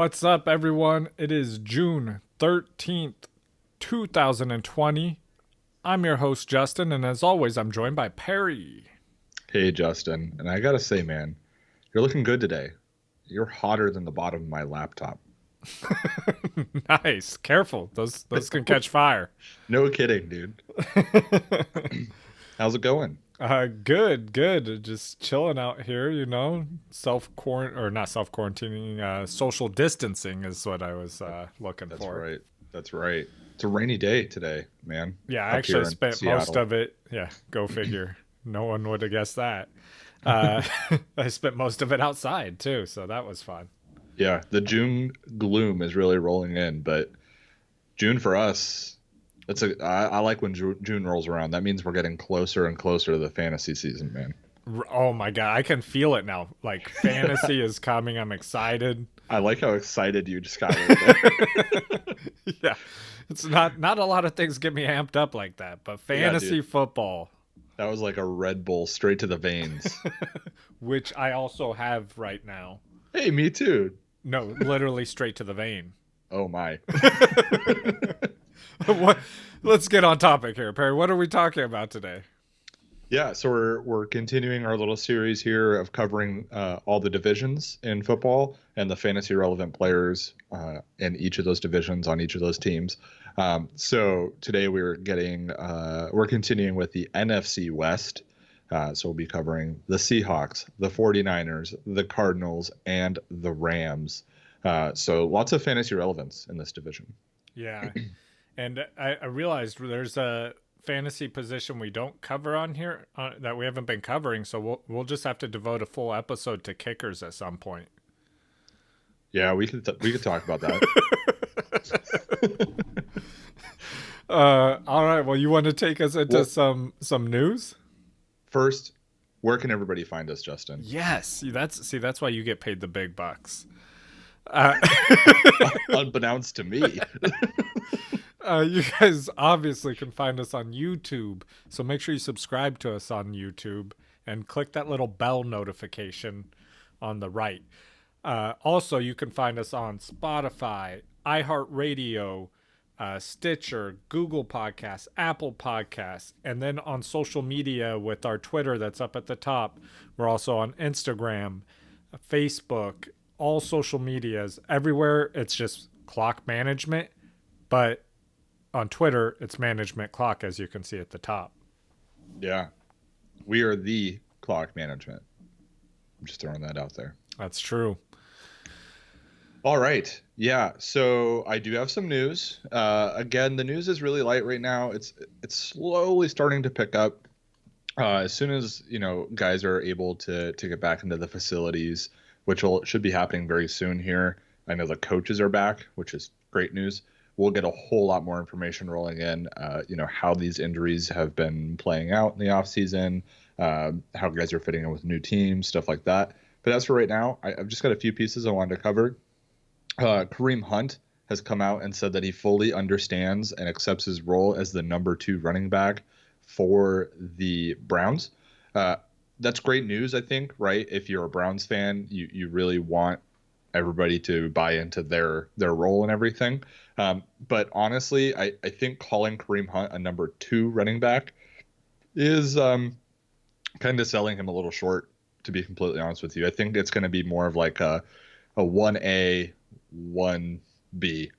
What's up, everyone? It is June 13th, 2020. I'm your host, Justin, and as always, I'm joined by Perry. Hey, Justin. And I gotta say, man, you're looking good today. You're hotter than the bottom of my laptop. Nice. Careful. Those can catch fire. No kidding, dude. How's it going? Good. Just chilling out here, not self quarantining, social distancing is what I was looking That's for. right. That's right. It's a rainy day today, man. Yeah, I Up here actually in spent most Seattle. of it. Yeah, go figure. No one would have guessed that. I spent most of it outside too, so that was fun. Yeah, the June gloom is really rolling in, but June for us, I like when June rolls around. That means we're getting closer and closer to the fantasy season, man. Oh my god, I can feel it now. Like fantasy is coming. I'm excited. I like how excited you just got right there. Yeah, it's not a lot of things get me amped up like that, but Yeah, fantasy dude. football, That was like a Red Bull straight to the veins. which I also have right now. Hey, me too. No, literally straight to the vein. Oh my. What? Let's get on topic here, Perry. What are we talking about today? Yeah, so we're continuing our little series here of covering all the divisions in football and the fantasy relevant players in each of those divisions on each of those teams. So today we're continuing with the NFC West. So we'll be covering the Seahawks, the 49ers, the Cardinals, and the Rams. So lots of fantasy relevance in this division. Yeah, and I realized there's a fantasy position we don't cover on here that we haven't been covering, so we'll just have to devote a full episode to kickers at some point. Yeah, we could talk about that. All right. Well, you want to take us into Well, some news? first, where can everybody find us, Justin? Yes, that's why you get paid the big bucks. Uh, Unbeknownst to me. you guys obviously can find us on YouTube, so make sure you subscribe to us on YouTube and click that little bell notification on the right. Also, you can find us on Spotify, iHeartRadio, Stitcher, Google Podcasts, Apple Podcasts, and then on social media with our Twitter that's up at the top. We're also on Instagram, Facebook, all social medias. Everywhere it's just Clock Management, but on Twitter it's Management Clock, as you can see at the top. Yeah, we are the clock management. I'm just throwing that out there. That's true. All right. Yeah. So I do have some news. Again, the news is really light right now. It's slowly starting to pick up. As soon as guys are able to get back into the facilities, which should be happening very soon here. I know the coaches are back, which is great news. We'll get a whole lot more information rolling in. How these injuries have been playing out in the off season, how guys are fitting in with new teams, stuff like that. But as for right now, I've just got a few pieces I wanted to cover. Kareem Hunt has come out and said that he fully understands and accepts his role as the number 2 running back for the Browns. That's great news, I think, right? If you're a Browns fan, you really want everybody to buy into their role and everything. But honestly, I think calling Kareem Hunt a number 2 running back is kind of selling him a little short, to be completely honest with you. I think it's going to be more of like a 1A, 1B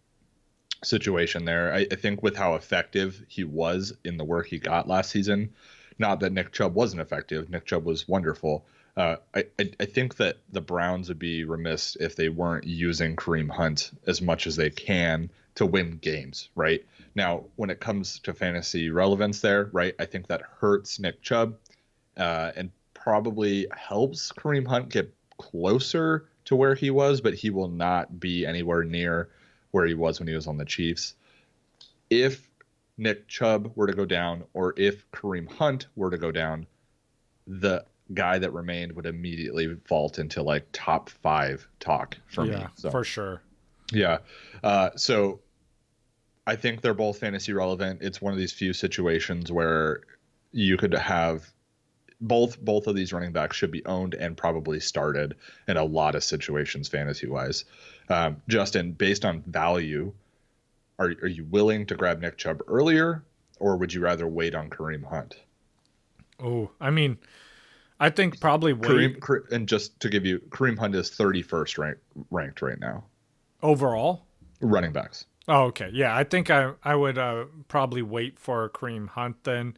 situation there. I think with how effective he was in the work he got last season, not that Nick Chubb wasn't effective. Nick Chubb was wonderful. I think that the Browns would be remiss if they weren't using Kareem Hunt as much as they can to win games, right? Now, when it comes to fantasy relevance there, right, I think that hurts Nick Chubb and probably helps Kareem Hunt get closer to where he was, but he will not be anywhere near where he was when he was on the Chiefs. If Nick Chubb were to go down, or if Kareem Hunt were to go down, the guy that remained would immediately vault into like top 5 talk for me. Yeah, So for sure. yeah. So I think they're both fantasy relevant. It's one of these few situations where you could have both of these running backs should be owned and probably started in a lot of situations fantasy wise. Justin, based on value, are you willing to grab Nick Chubb earlier, or would you rather wait on Kareem Hunt? Oh, I mean, I think probably wait And just to give you, Kareem Hunt is 31st ranked right now, overall. running backs. Oh, okay. Yeah, I think I would probably wait for Kareem Hunt then,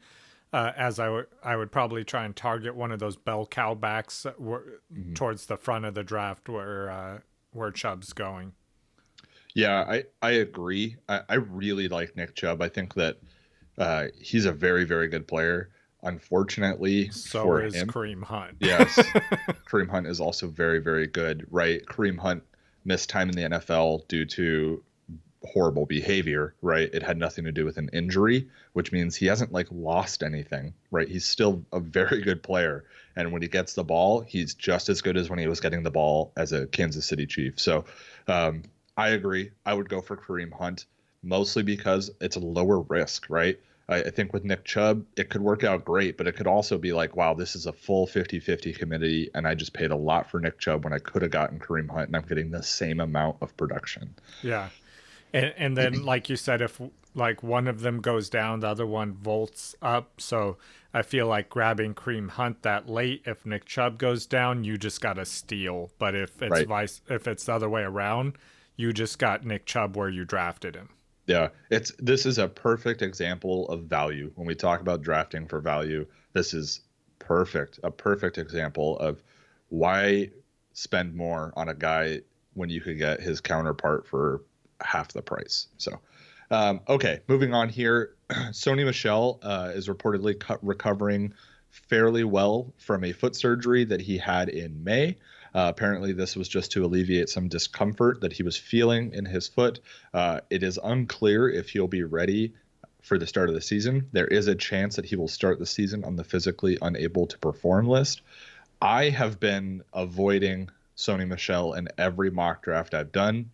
as I would probably try and target one of those bell cow backs Mhm. towards the front of the draft where Chubb's going. Yeah, I agree. I really like Nick Chubb. I think that he's a very, very good player. Unfortunately So for is him, Kareem Hunt. yes, Kareem Hunt is also very, very good, right? Kareem Hunt missed time in the NFL due to horrible behavior, right? It had nothing to do with an injury, which means he hasn't like lost anything, right? He's still a very good player. And when he gets the ball, he's just as good as when he was getting the ball as a Kansas City Chief. So um, I agree. I would go for Kareem Hunt mostly because it's a lower risk, right? I think with Nick Chubb, it could work out great, but it could also be like, wow, this is a full 50-50 committee, and I just paid a lot for Nick Chubb when I could have gotten Kareem Hunt, and I'm getting the same amount of production. Yeah. And then like you said, if like one of them goes down, the other one volts up. So I feel like grabbing Kareem Hunt that late, if Nick Chubb goes down, you just got to steal. But Right. if it's the other way around, you just got Nick Chubb where you drafted him. Yeah, this is a perfect example of value. When we talk about drafting for value, this is a perfect example of why spend more on a guy when you could get his counterpart for half the price. So, okay, moving on here. Sony Michel is reportedly recovering fairly well from a foot surgery that he had in May. Apparently, this was just to alleviate some discomfort that he was feeling in his foot. It is unclear if he'll be ready for the start of the season. There is a chance that he will start the season on the physically unable to perform list. I have been avoiding Sony Michel in every mock draft I've done.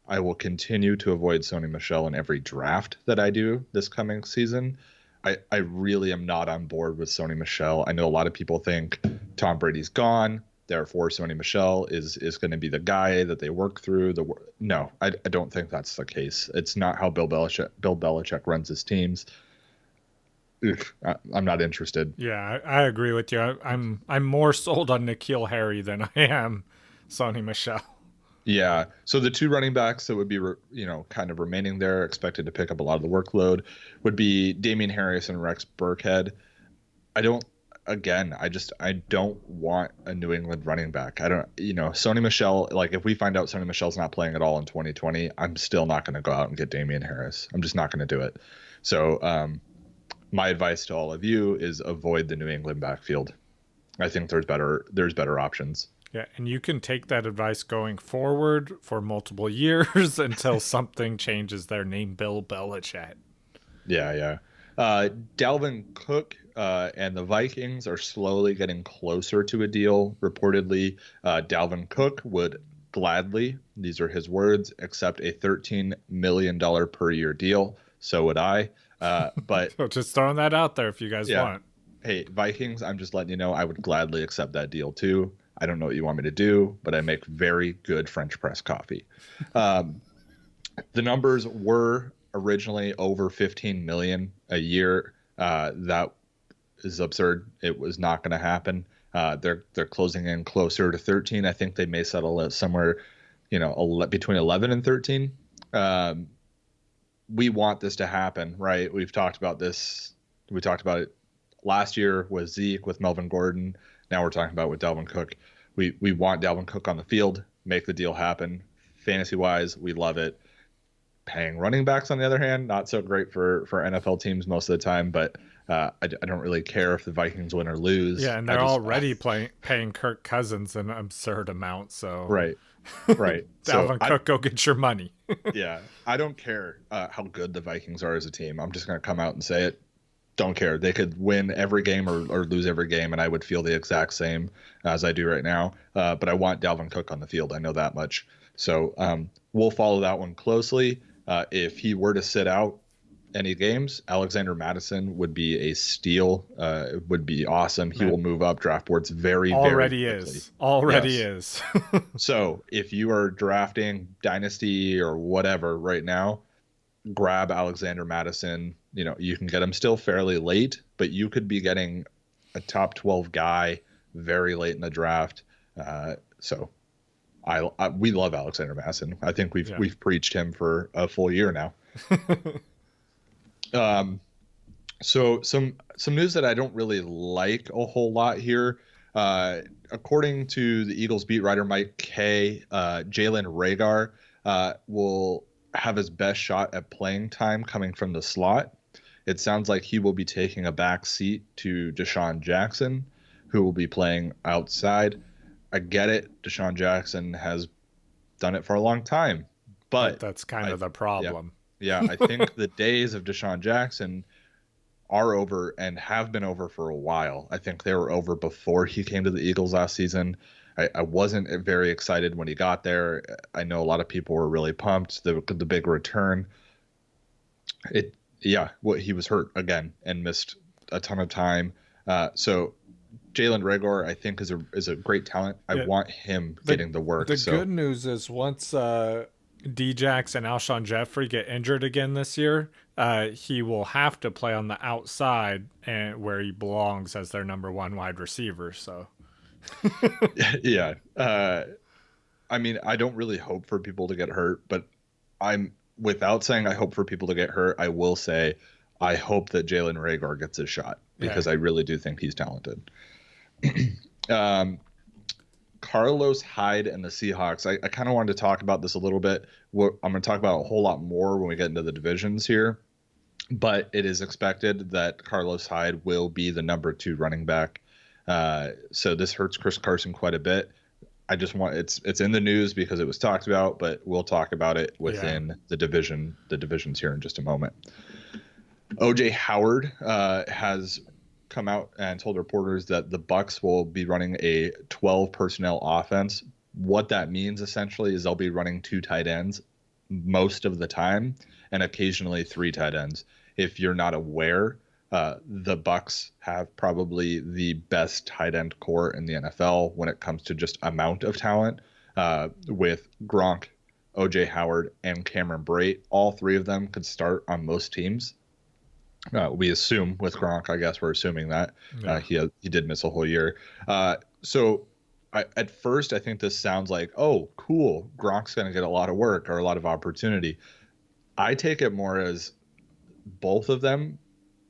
I will continue to avoid Sony Michel in every draft that I do this coming season. I really am not on board with Sony Michel. I know a lot of people think Tom Brady's gone, therefore Sony Michel is going to be the guy that they work through. No, I don't think that's the case. It's not how Bill Belichick runs his teams. I'm not interested. Yeah, I agree with you. I'm more sold on N'Keal Harry than I am Sonny Michel. Yeah. So the two running backs that would be, kind of remaining there, expected to pick up a lot of the workload, would be Damian Harris and Rex Burkhead. I don't. Again, I don't want a New England running back. I don't. Sony Michel. Like if we find out Sony Michel's not playing at all in 2020, I'm still not going to go out and get Damian Harris. I'm just not going to do it. So my advice to all of you is avoid the New England backfield. I think there's better options. Yeah, and you can take that advice going forward for multiple years until something changes their name, Bill Belichick. Yeah, yeah. Dalvin Cook and the Vikings are slowly getting closer to a deal. Reportedly, Dalvin Cook would gladly, these are his words, accept a $13 million per year deal. So would I. But So just throwing that out there if you guys yeah, want. hey, Vikings, I'm just letting you know I would gladly accept that deal too. I don't know what you want me to do, but I make very good French press coffee. Um, the numbers were originally over 15 million a year. That is absurd. It was not going to happen. They're closing in closer to 13. I think they may settle at somewhere, between 11 and 13. We want this to happen, right? We've talked about this. We talked about it last year with Zeke, with Melvin Gordon. Now we're talking about with Dalvin Cook. We want Dalvin Cook on the field, make the deal happen. Fantasy wise, we love it. Paying running backs, on the other hand, not so great for NFL teams most of the time. But I don't really care if the Vikings win or lose. Yeah, and they're already paying Kirk Cousins an absurd amount. So Right, right. So Dalvin Cook, go get your money. yeah, I don't care how good the Vikings are as a team. I'm just going to come out and say it. Don't care. They could win every game or lose every game, and I would feel the exact same as I do right now. But I want Dalvin Cook on the field. I know that much. So we'll follow that one closely. If he were to sit out any games, Alexander Madison would be a steal. Would be awesome. He will Man, move up draft boards very, very already quickly. is. Already Yes. is. So if you are drafting Dynasty or whatever right now, grab Alexander Madison. You can get him still fairly late, but you could be getting a top 12 guy very late in the draft. So we love Alexander Madison. I think we've Yeah. we've preached him for a full year now. Um, so some news that I don't really like a whole lot here. According to the Eagles beat writer Mike Kay, Jalen Reagor will have his best shot at playing time coming from the slot. It sounds like he will be taking a back seat to Deshaun Jackson, who will be playing outside. I get it. Deshaun Jackson has done it for a long time, But but that's kind I, of the yeah, problem. yeah, I think the days of Deshaun Jackson are over and have been over for a while. I think they were over before he came to the Eagles last season. I wasn't very excited when he got there. I know a lot of people were really pumped. The big return. What he was hurt again and missed a ton of time. So Jalen Reagor, I think, is a great talent. I Yeah. want him The getting the work. the So good news is once Djax and Alshon Jeffrey get injured again this year, he will have to play on the outside and where he belongs as their number one wide receiver. So yeah, I mean, I don't really hope for people to get hurt, but I'm without saying I hope for people to get hurt, I will say I hope that Jalen Reagor gets a shot yeah, because I really do think he's talented. um, Carlos Hyde and the Seahawks. I kind of wanted to talk about this a little bit. I'm going to talk about a whole lot more when we get into the divisions here, but it is expected that Carlos Hyde will be the number 2 running back. So this hurts Chris Carson quite a bit. I just want it's in the news because it was talked about, but we'll talk about it yeah, within the divisions here in just a moment. OJ Howard has come out and told reporters that the Bucks will be running a 12 personnel offense. What that means essentially is they'll be running 2 tight ends most of the time and occasionally 3 tight ends. If you're not aware, the Bucks have probably the best tight end core in the NFL when it comes to just amount of talent, with Gronk, OJ Howard, and Cameron Brate. All 3 of them could start on most teams. We assume with Gronk, I guess we're assuming that yeah. he did miss a whole year. So at first, I think this sounds like, oh, cool, Gronk's going to get a lot of work or a lot of opportunity. I take it more as both of them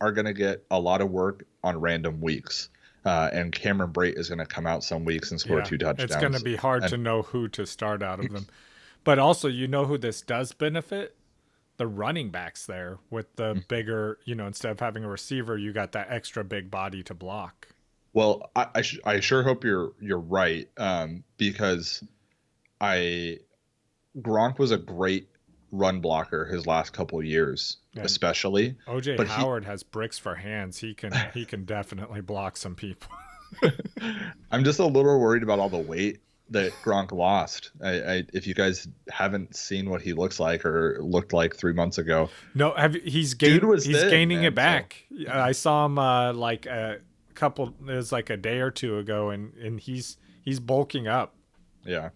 are going to get a lot of work on random weeks. And Cameron Brate is going to come out some weeks and score Yeah, 2 it's going to touchdowns. be hard And to know who to start out of them. But also, you know who this does benefit? The running backs there with the bigger, instead of having a receiver, you got that extra big body to block. well, I sure hope you're right, because I Gronk was a great run blocker his last couple years, And especially. OJ But he, Howard has bricks for hands. He can definitely block some people. I'm just a little worried about all the weight that Gronk lost. If you guys haven't seen what he looks like or looked like 3 months ago, No, dude was he's thin, gaining it man. So back. I saw him like a couple it was like a day or two ago, and he's bulking up. yeah,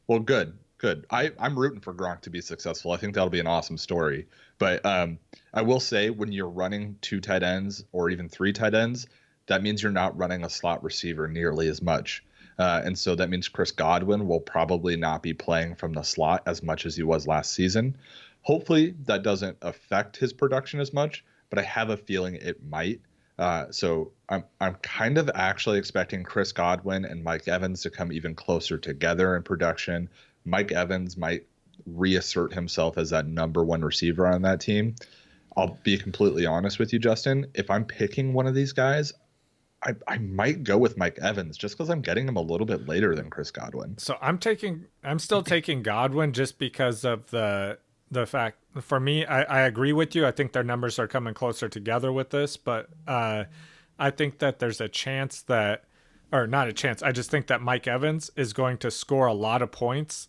well, good, good. I'm rooting for Gronk to be successful. I think that'll be an awesome story. But I will say when you're running 2 tight ends or even 3 tight ends, that means you're not running a slot receiver nearly as much. And so that means Chris Godwin will probably not be playing from the slot as much as he was last season. Hopefully that doesn't affect his production as much, but I have a feeling it might. So I'm kind of actually expecting Chris Godwin and Mike Evans to come even closer together in production. Mike Evans might reassert himself as that number 1 receiver on that team. I'll be completely honest with you, Justin. If I'm picking one of these guys, I might go with Mike Evans just because I'm getting him a little bit later than Chris Godwin. So I'm still taking Godwin just because of the fact for me, I agree with you. I think their numbers are coming closer together with this, but I think that there's a chance that, or not a chance. I just think that Mike Evans is going to score a lot of points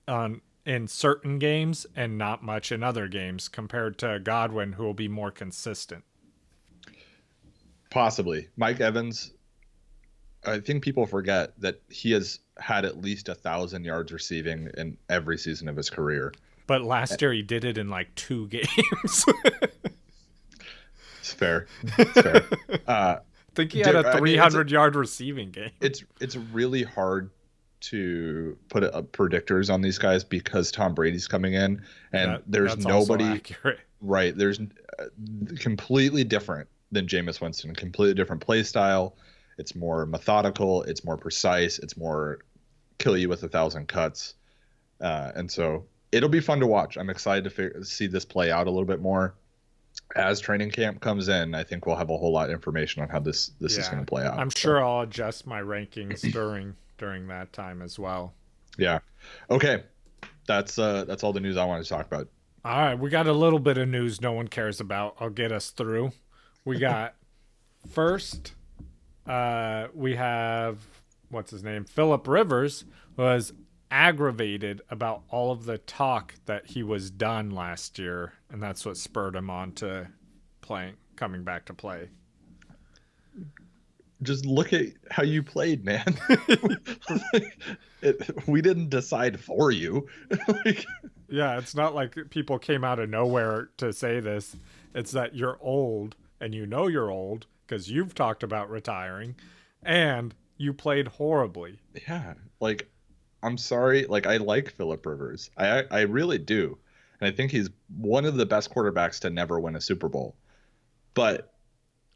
on in certain games and not much in other games compared to Godwin, who will be more consistent. Possibly. Mike Evans, I think people forget that he has had at least 1,000 yards receiving in every season of his career. But last year he did it in like 2 games. It's fair. It's fair. I think he had a 300-yard receiving game. It's really hard to put predictors on these guys because Tom Brady's coming in and there's nobody right. There's completely different than Jameis Winston, completely different play style. It's more methodical. It's more precise. It's more kill you with 1,000 cuts. And so it'll be fun to watch. I'm excited to see this play out a little bit more. As training camp comes in, I think we'll have a whole lot of information on how this is going to play out. I'm sure I'll adjust my rankings during that time as well. Yeah. Okay. That's all the news I wanted to talk about. All right, we got a little bit of news no one cares about. I'll get us through. We got first, we have what's his name? Phillip Rivers was aggravated about all of the talk that he was done last year, and that's what spurred him on to coming back to play. Just look at how you played, man. We didn't decide for you. Yeah, it's not like people came out of nowhere to say this. It's that you're old, and you know you're old because you've talked about retiring, and you played horribly. Yeah, like, I'm sorry. Like, I like Phillip Rivers. I really do. And I think he's one of the best quarterbacks to never win a Super Bowl. But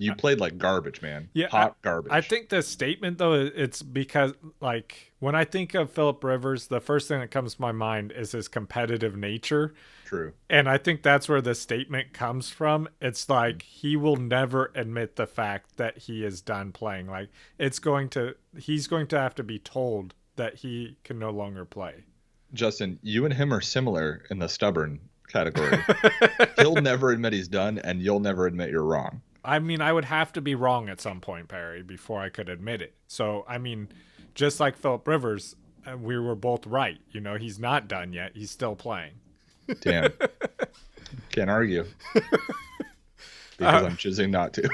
you played like garbage, man. Yeah, hot garbage. I think the statement, though, it's because, like, when I think of Phillip Rivers, the first thing that comes to my mind is his competitive nature. True. And I think that's where the statement comes from. It's like he will never admit the fact that he is done playing. Like, he's going to have to be told that he can no longer play. Justin, you and him are similar in the stubborn category. He'll never admit he's done, and you'll never admit you're wrong. I mean, I would have to be wrong at some point, Perry, before I could admit it. So, I mean, just like Phillip Rivers, we were both right. You know, he's not done yet. He's still playing. Damn. Can't argue. Because I'm choosing not to.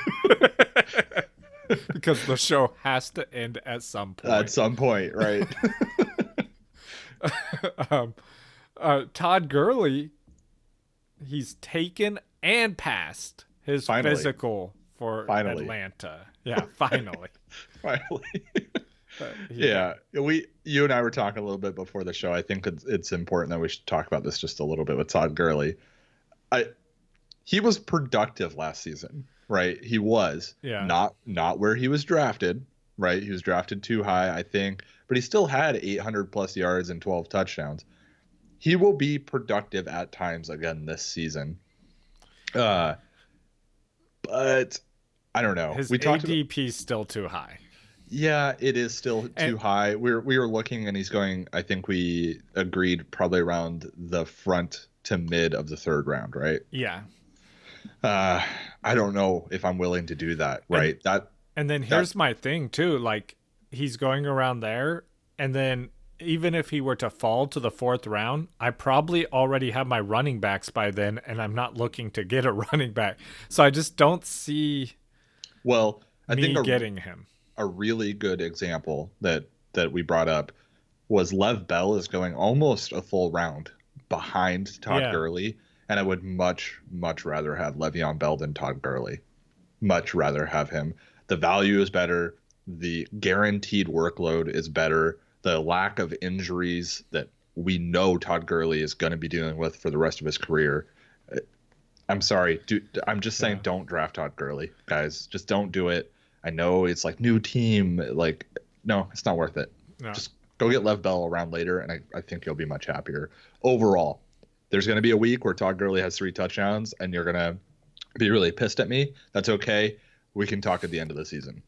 Because the show has to end at some point. At some point, right. Todd Gurley, he's taken and passed his physical for Atlanta. Yeah, finally. Finally. Yeah. You and I were talking a little bit before the show. I think it's important that we should talk about this just a little bit with Todd Gurley. He was productive last season, right? He was. Yeah. Not where he was drafted, right? He was drafted too high, I think, but he still had 800 plus yards and 12 touchdowns. He will be productive at times again this season. But I don't know. His ADP is still too high. Yeah, it is still too high. We were looking, and he's going, I think we agreed, probably around the front to mid of the third round, right? Yeah. I don't know if I'm willing to do that, right? And then here's my thing, too. Like, he's going around there, and then even if he were to fall to the fourth round, I probably already have my running backs by then, and I'm not looking to get a running back. So I just don't see I think getting him. A really good example that we brought up was Lev Bell is going almost a full round behind Todd Gurley, and I would much, much rather have Le'Veon Bell than Todd Gurley. Much rather have him. The value is better. The guaranteed workload is better. The lack of injuries that we know Todd Gurley is going to be dealing with for the rest of his career. I'm sorry. I'm just saying don't draft Todd Gurley, guys. Just don't do it. I know it's like new team. Like, no, it's not worth it. No. Just go get Lev Bell around later, and I think you'll be much happier. Overall, there's going to be a week where Todd Gurley has 3 touchdowns, and you're going to be really pissed at me. That's okay. We can talk at the end of the season.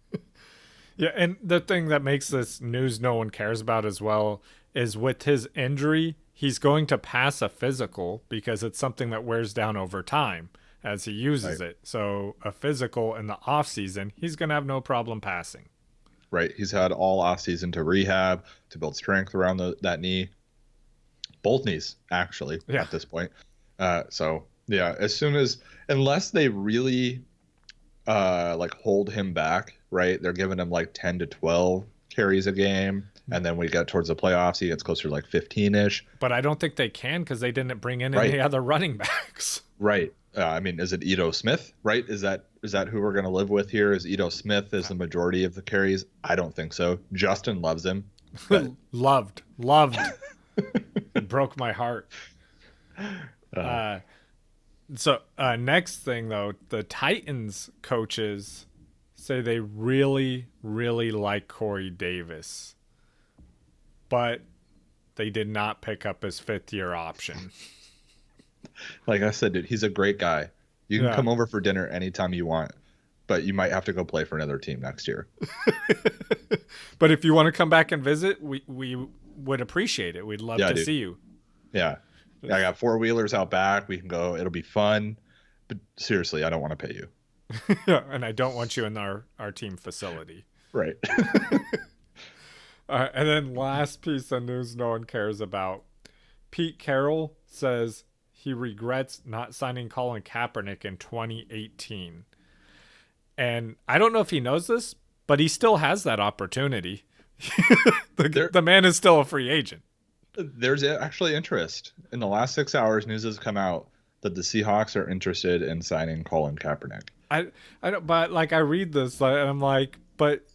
Yeah, and the thing that makes this news no one cares about as well is with his injury, he's going to pass a physical because it's something that wears down over time as he uses it. So a physical in the off season, he's going to have no problem passing. Right. He's had all off season to rehab, to build strength around that knee. both knees actually Yeah. at this point. So yeah, as soon as unless they really like hold him back, right? They're giving him like 10 to 12 carries a game, and then we get towards the playoffs, he gets closer to like 15-ish. But I don't think they can because they didn't bring in Right. any other running backs. Right. I mean, is it Ito Smith? Right? Is that who we're going to live with here? Is Ito Smith is the majority of the carries? I don't think so. Justin loves him, but Loved. It broke my heart. So next thing though, the Titans coaches say they really, really like Corey Davis, but they did not pick up his 5th-year option. like I said, dude, he's a great guy. You can Yeah. come over for dinner anytime you want, but you might have to go play for another team next year. But if you want to come back and visit, we would appreciate it. We'd love Yeah, to dude. see you. Yeah. I got four-wheelers out back. We can go. It'll be fun. But seriously, I don't want to pay you. Yeah, and I don't want you in our team facility. Right. And then last piece of news no one cares about. Pete Carroll says he regrets not signing Colin Kaepernick in 2018. And I don't know if he knows this, but he still has that opportunity. The man is still a free agent. There's actually interest. In the last 6 hours, news has come out that the Seahawks are interested in signing Colin Kaepernick. I don't, but like I read this and I'm like, but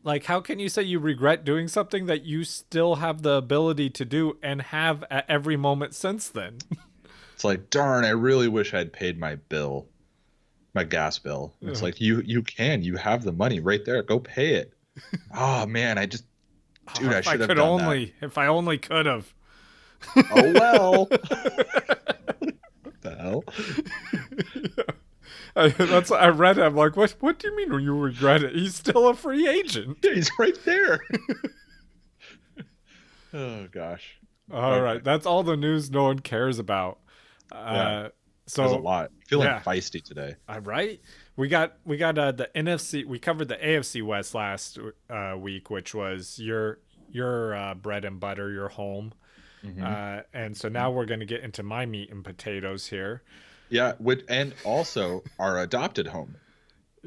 like how can you say you regret doing something that you still have the ability to do and have at every moment since then? It's like, darn, I really wish I'd paid my bill, my gas bill. It's like you have the money right there. Go pay it. Oh man, I should have done that. If I only could have. Oh well. What the hell? That's what I read. I'm like, what do you mean you regret it? He's still a free agent. He's right there. Oh gosh. All right, that's all the news no one cares about. Yeah. So There's a lot. Feeling yeah. feisty today. Right. We got the NFC. We covered the AFC West last week, which was your bread and butter, your home. Mm-hmm. And so now we're going to get into my meat and potatoes here. Yeah, and also our adopted home,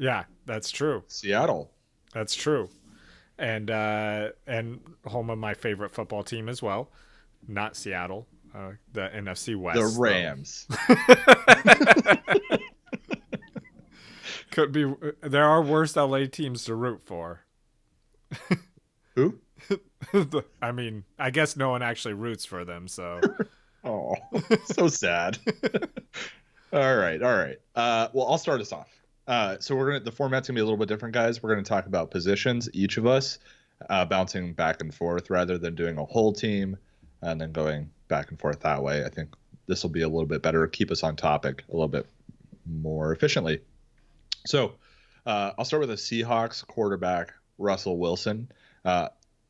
Yeah, that's true. Seattle. That's true. And home of my favorite football team as well, not Seattle, the NFC West. The Rams. Could be. There are worse LA teams to root for. Who? I mean, I guess no one actually roots for them, so. Oh, so sad. All right. Well, I'll start us off. So the format's gonna be a little bit different, guys. We're gonna talk about positions, each of us, bouncing back and forth rather than doing a whole team and then going back and forth that way. I think this will be a little bit better, keep us on topic a little bit more efficiently. So I'll start with the Seahawks quarterback, Russell Wilson.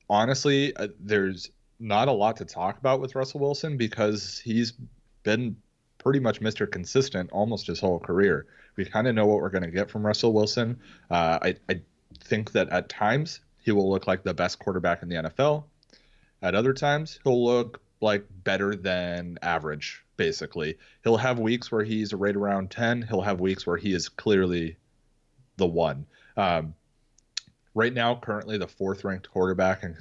Honestly, there's not a lot to talk about with Russell Wilson because he's been pretty much Mr. Consistent almost his whole career. We kind of know what we're going to get from Russell Wilson. I think that at times he will look like the best quarterback in the NFL. At other times, he'll look like better than average, basically. He'll have weeks where he's right around 10. He'll have weeks where he is clearly the one. Right now, currently the 4th-ranked quarterback in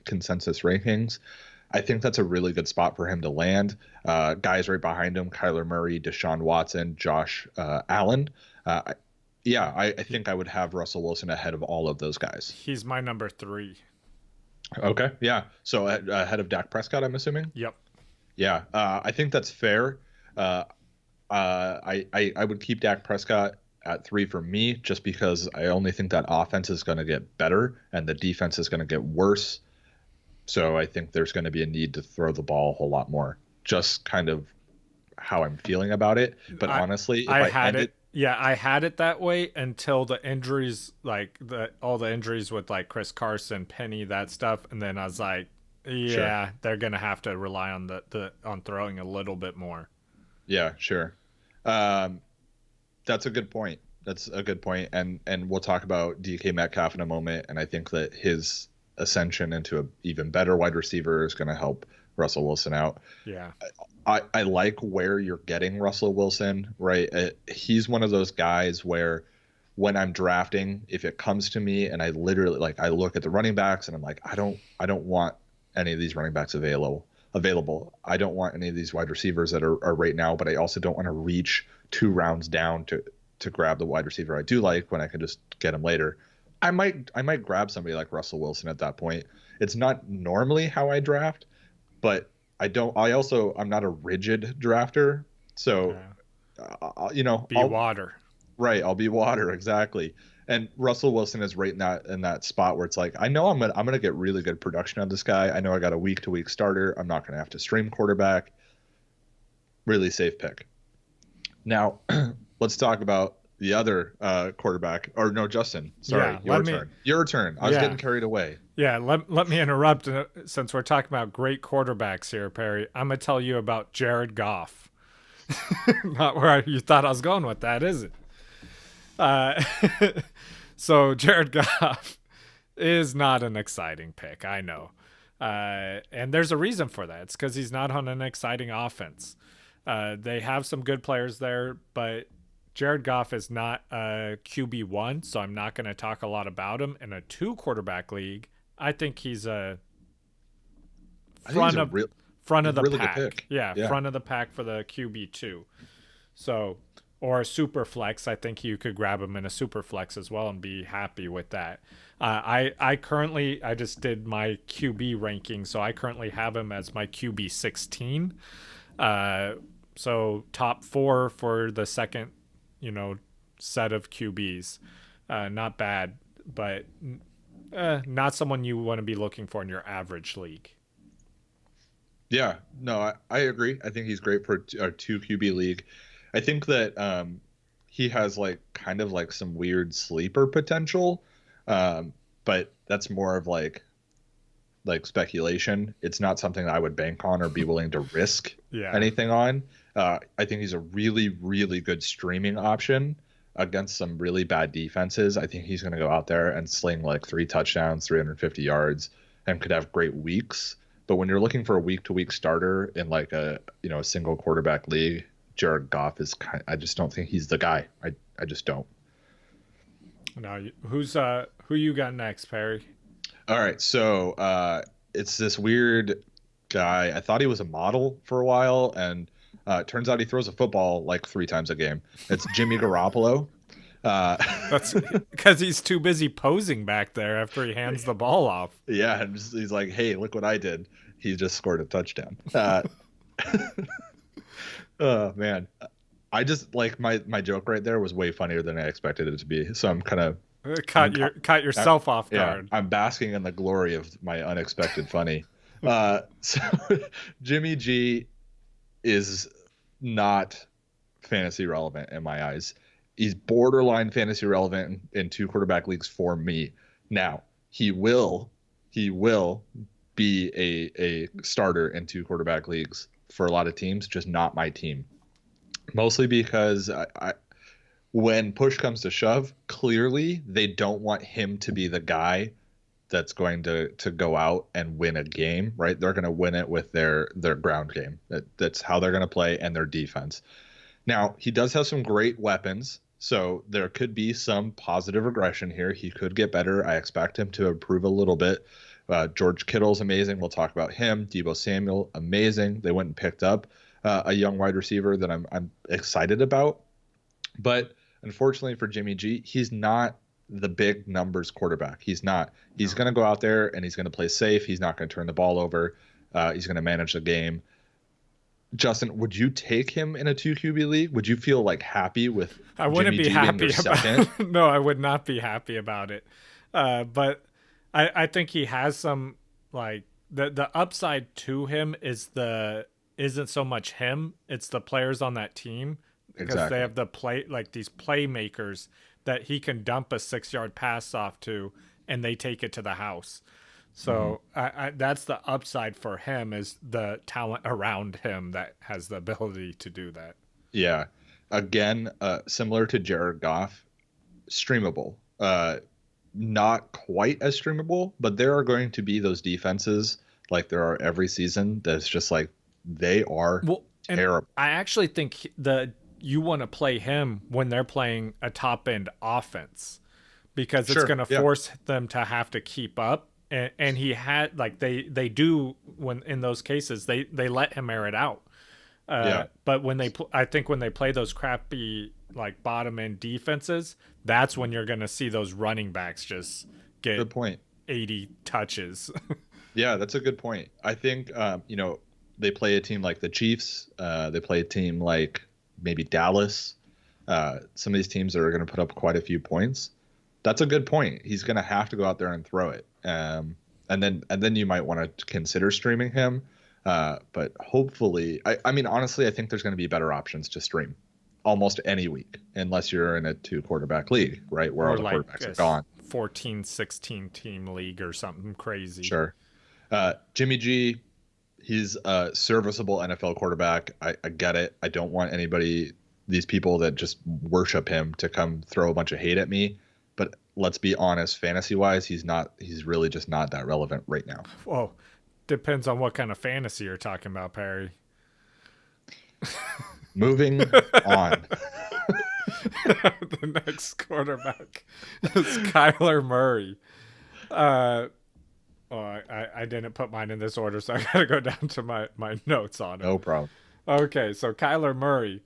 consensus rankings. I think that's a really good spot for him to land. Guys right behind him, Kyler Murray, Deshaun Watson, Josh Allen. I think I would have Russell Wilson ahead of all of those guys. He's my number 3. Okay, yeah. So ahead of Dak Prescott, I'm assuming? Yep. Yeah, I think that's fair. I would keep Dak Prescott at 3 for me just because I only think that offense is going to get better and the defense is going to get worse. So I think there's going to be a need to throw the ball a whole lot more. Just kind of how I'm feeling about it. But honestly, I had it that way until the injuries, like all the injuries with like Chris Carson, Penny, that stuff, and then I was like, yeah, sure. They're going to have to rely on on throwing a little bit more. Yeah, sure. That's a good point. And we'll talk about DK Metcalf in a moment. And I think that his ascension into an even better wide receiver is going to help Russell Wilson out. Yeah. I like where you're getting Russell Wilson, right? He's one of those guys where when I'm drafting, if it comes to me and I literally like I look at the running backs and I'm like, I don't want any of these running backs available. I don't want any of these wide receivers that are right now, but I also don't want to reach 2 rounds down to grab the wide receiver I do like when I can just get him later. I might grab somebody like Russell Wilson at that point. It's not normally how I draft, but I'm not a rigid drafter. So, Yeah. Be I'll water. right. I'll be water. Exactly. And Russell Wilson is right in that spot where it's like, I know I'm gonna get really good production on this guy. I know I got a week to week starter. I'm not gonna have to stream quarterback. Really safe pick. Now, let's talk about the other quarterback. Or no, Justin. Sorry, Yeah, your turn. Your turn. I was Yeah. getting carried away. Yeah, let me interrupt since we're talking about great quarterbacks here, Perry. I'm going to tell you about Jared Goff. Not where you thought I was going with that, is it? Uh, so Jared Goff is not an exciting pick, I know. And there's a reason for that. It's because he's not on an exciting offense. They have some good players there, but Jared Goff is not a QB1, so I'm not going to talk a lot about him. In a 2 quarterback league, I think he's a front of the really pack. good pick. Yeah, Yeah. front of the pack for the QB2. So, or a super flex. I think you could grab him in a super flex as well and be happy with that. I currently, I just did my QB ranking, so I currently have him as my QB 16. So top 4 for the second, set of QBs. Not bad, but not someone you want to be looking for in your average league. Yeah, no, I agree. I think he's great for a 2 QB league. I think that he has like kind of like some weird sleeper potential, but that's more of like speculation. It's not something that I would bank on or be willing to risk Yeah. anything on. I think he's a really, really good streaming option against some really bad defenses. I think he's going to go out there and sling like 3 touchdowns, 350 yards, and could have great weeks. But when you're looking for a week-to-week starter in like a single quarterback league, Jared Goff is I just don't think he's the guy. I just don't. Now, who you got next, Perry? All right, so it's this weird guy. I thought he was a model for a while, and it turns out he throws a football like 3 times a game. It's Jimmy Garoppolo. That's because he's too busy posing back there after he hands the ball off. Yeah, and he's like, "Hey, look what I did." He just scored a touchdown. Oh man, I just like my joke right there was way funnier than I expected it to be. So I'm kind of Caught yourself off guard. Yeah, I'm basking in the glory of my unexpected funny. So Jimmy G is not fantasy relevant in my eyes. He's borderline fantasy relevant in 2 quarterback leagues for me. Now, he will be a starter in 2 quarterback leagues for a lot of teams, just not my team. Mostly because when push comes to shove, clearly they don't want him to be the guy that's going to go out and win a game, right? They're going to win it with their ground game. That's how they're going to play, and their defense. Now, he does have some great weapons, so there could be some positive regression here. He could get better. I expect him to improve a little bit. George Kittle's amazing. We'll talk about him. Deebo Samuel, amazing. They went and picked up a young wide receiver that I'm excited about. But unfortunately for Jimmy G, he's not the big numbers quarterback. He's not. He's going to go out there and he's going to play safe. He's not going to turn the ball over. He's going to manage the game. Justin, would you take him in a 2 QB league? Would you feel like happy with I wouldn't Jimmy be G happy being your about second? No, I would not be happy about it. But I think he has some like the upside to him isn't so much him, it's the players on that team. Because Exactly. they have these playmakers that he can dump a 6-yard pass off to and they take it to the house. So that's the upside for him, is the talent around him that has the ability to do that. Yeah. Again, similar to Jared Goff, streamable. Not quite as streamable, but there are going to be those defenses like there are every season, that's just like they are Well, and terrible. I actually think you want to play him when they're playing a top end offense because it's Sure. going to Yeah. force them to have to keep up. And he had like they do when in those cases they let him air it out. Yeah. But when I think when they play those crappy like bottom end defenses, that's when you're going to see those running backs just get Good point. 80 touches. Yeah, that's a good point. I think they play a team like the Chiefs. They play a team like maybe Dallas. Some of these teams are going to put up quite a few points. That's a good point. He's going to have to go out there and throw it. And then you might want to consider streaming him. But hopefully, I mean, honestly, I think there's going to be better options to stream almost any week, unless you're in a 2 quarterback league, right, where all Or the like quarterbacks a are gone. 14-16 team league or something crazy. Sure. Jimmy G, he's a serviceable NFL quarterback. I get it. I don't want these people that just worship him to come throw a bunch of hate at me. But let's be honest, fantasy wise, he's really just not that relevant right now. Well, depends on what kind of fantasy you're talking about, Perry. Moving on. The next quarterback is Kyler Murray. I didn't put mine in this order, so I got to go down to my notes on it. No problem. Okay, so Kyler Murray.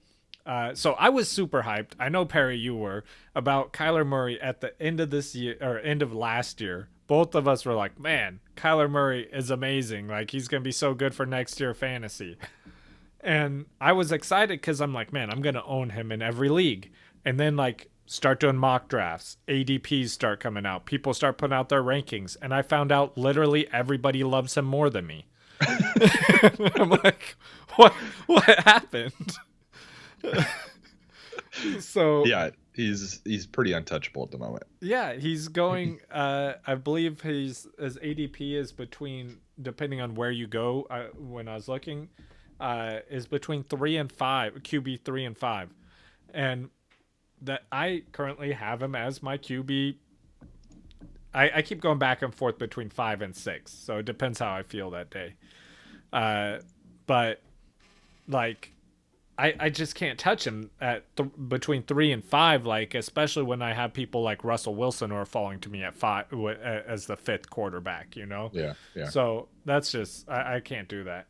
So I was super hyped. I know, Perry, you were, about Kyler Murray at the end of this year or end of last year. Both of us were like, man, Kyler Murray is amazing. Like, he's going to be so good for next year fantasy. And I was excited because I'm like, man, I'm going to own him in every league. And then, like, start doing mock drafts. ADPs start coming out. People start putting out their rankings. And I found out literally everybody loves him more than me. I'm like, what happened? So Yeah, he's pretty untouchable at the moment. yeah, he's going. I believe his ADP is between, depending on where you go. When I was looking, is between 3 and 5, QB 3 and 5, and that I currently have him as my QB. I keep going back and forth between 5 and 6, so it depends how I feel that day. But like I just can't touch him at between 3 and 5, like especially when I have people like Russell Wilson who are falling to me at 5 as the 5th quarterback, you know? Yeah, yeah. So that's just, I can't do that.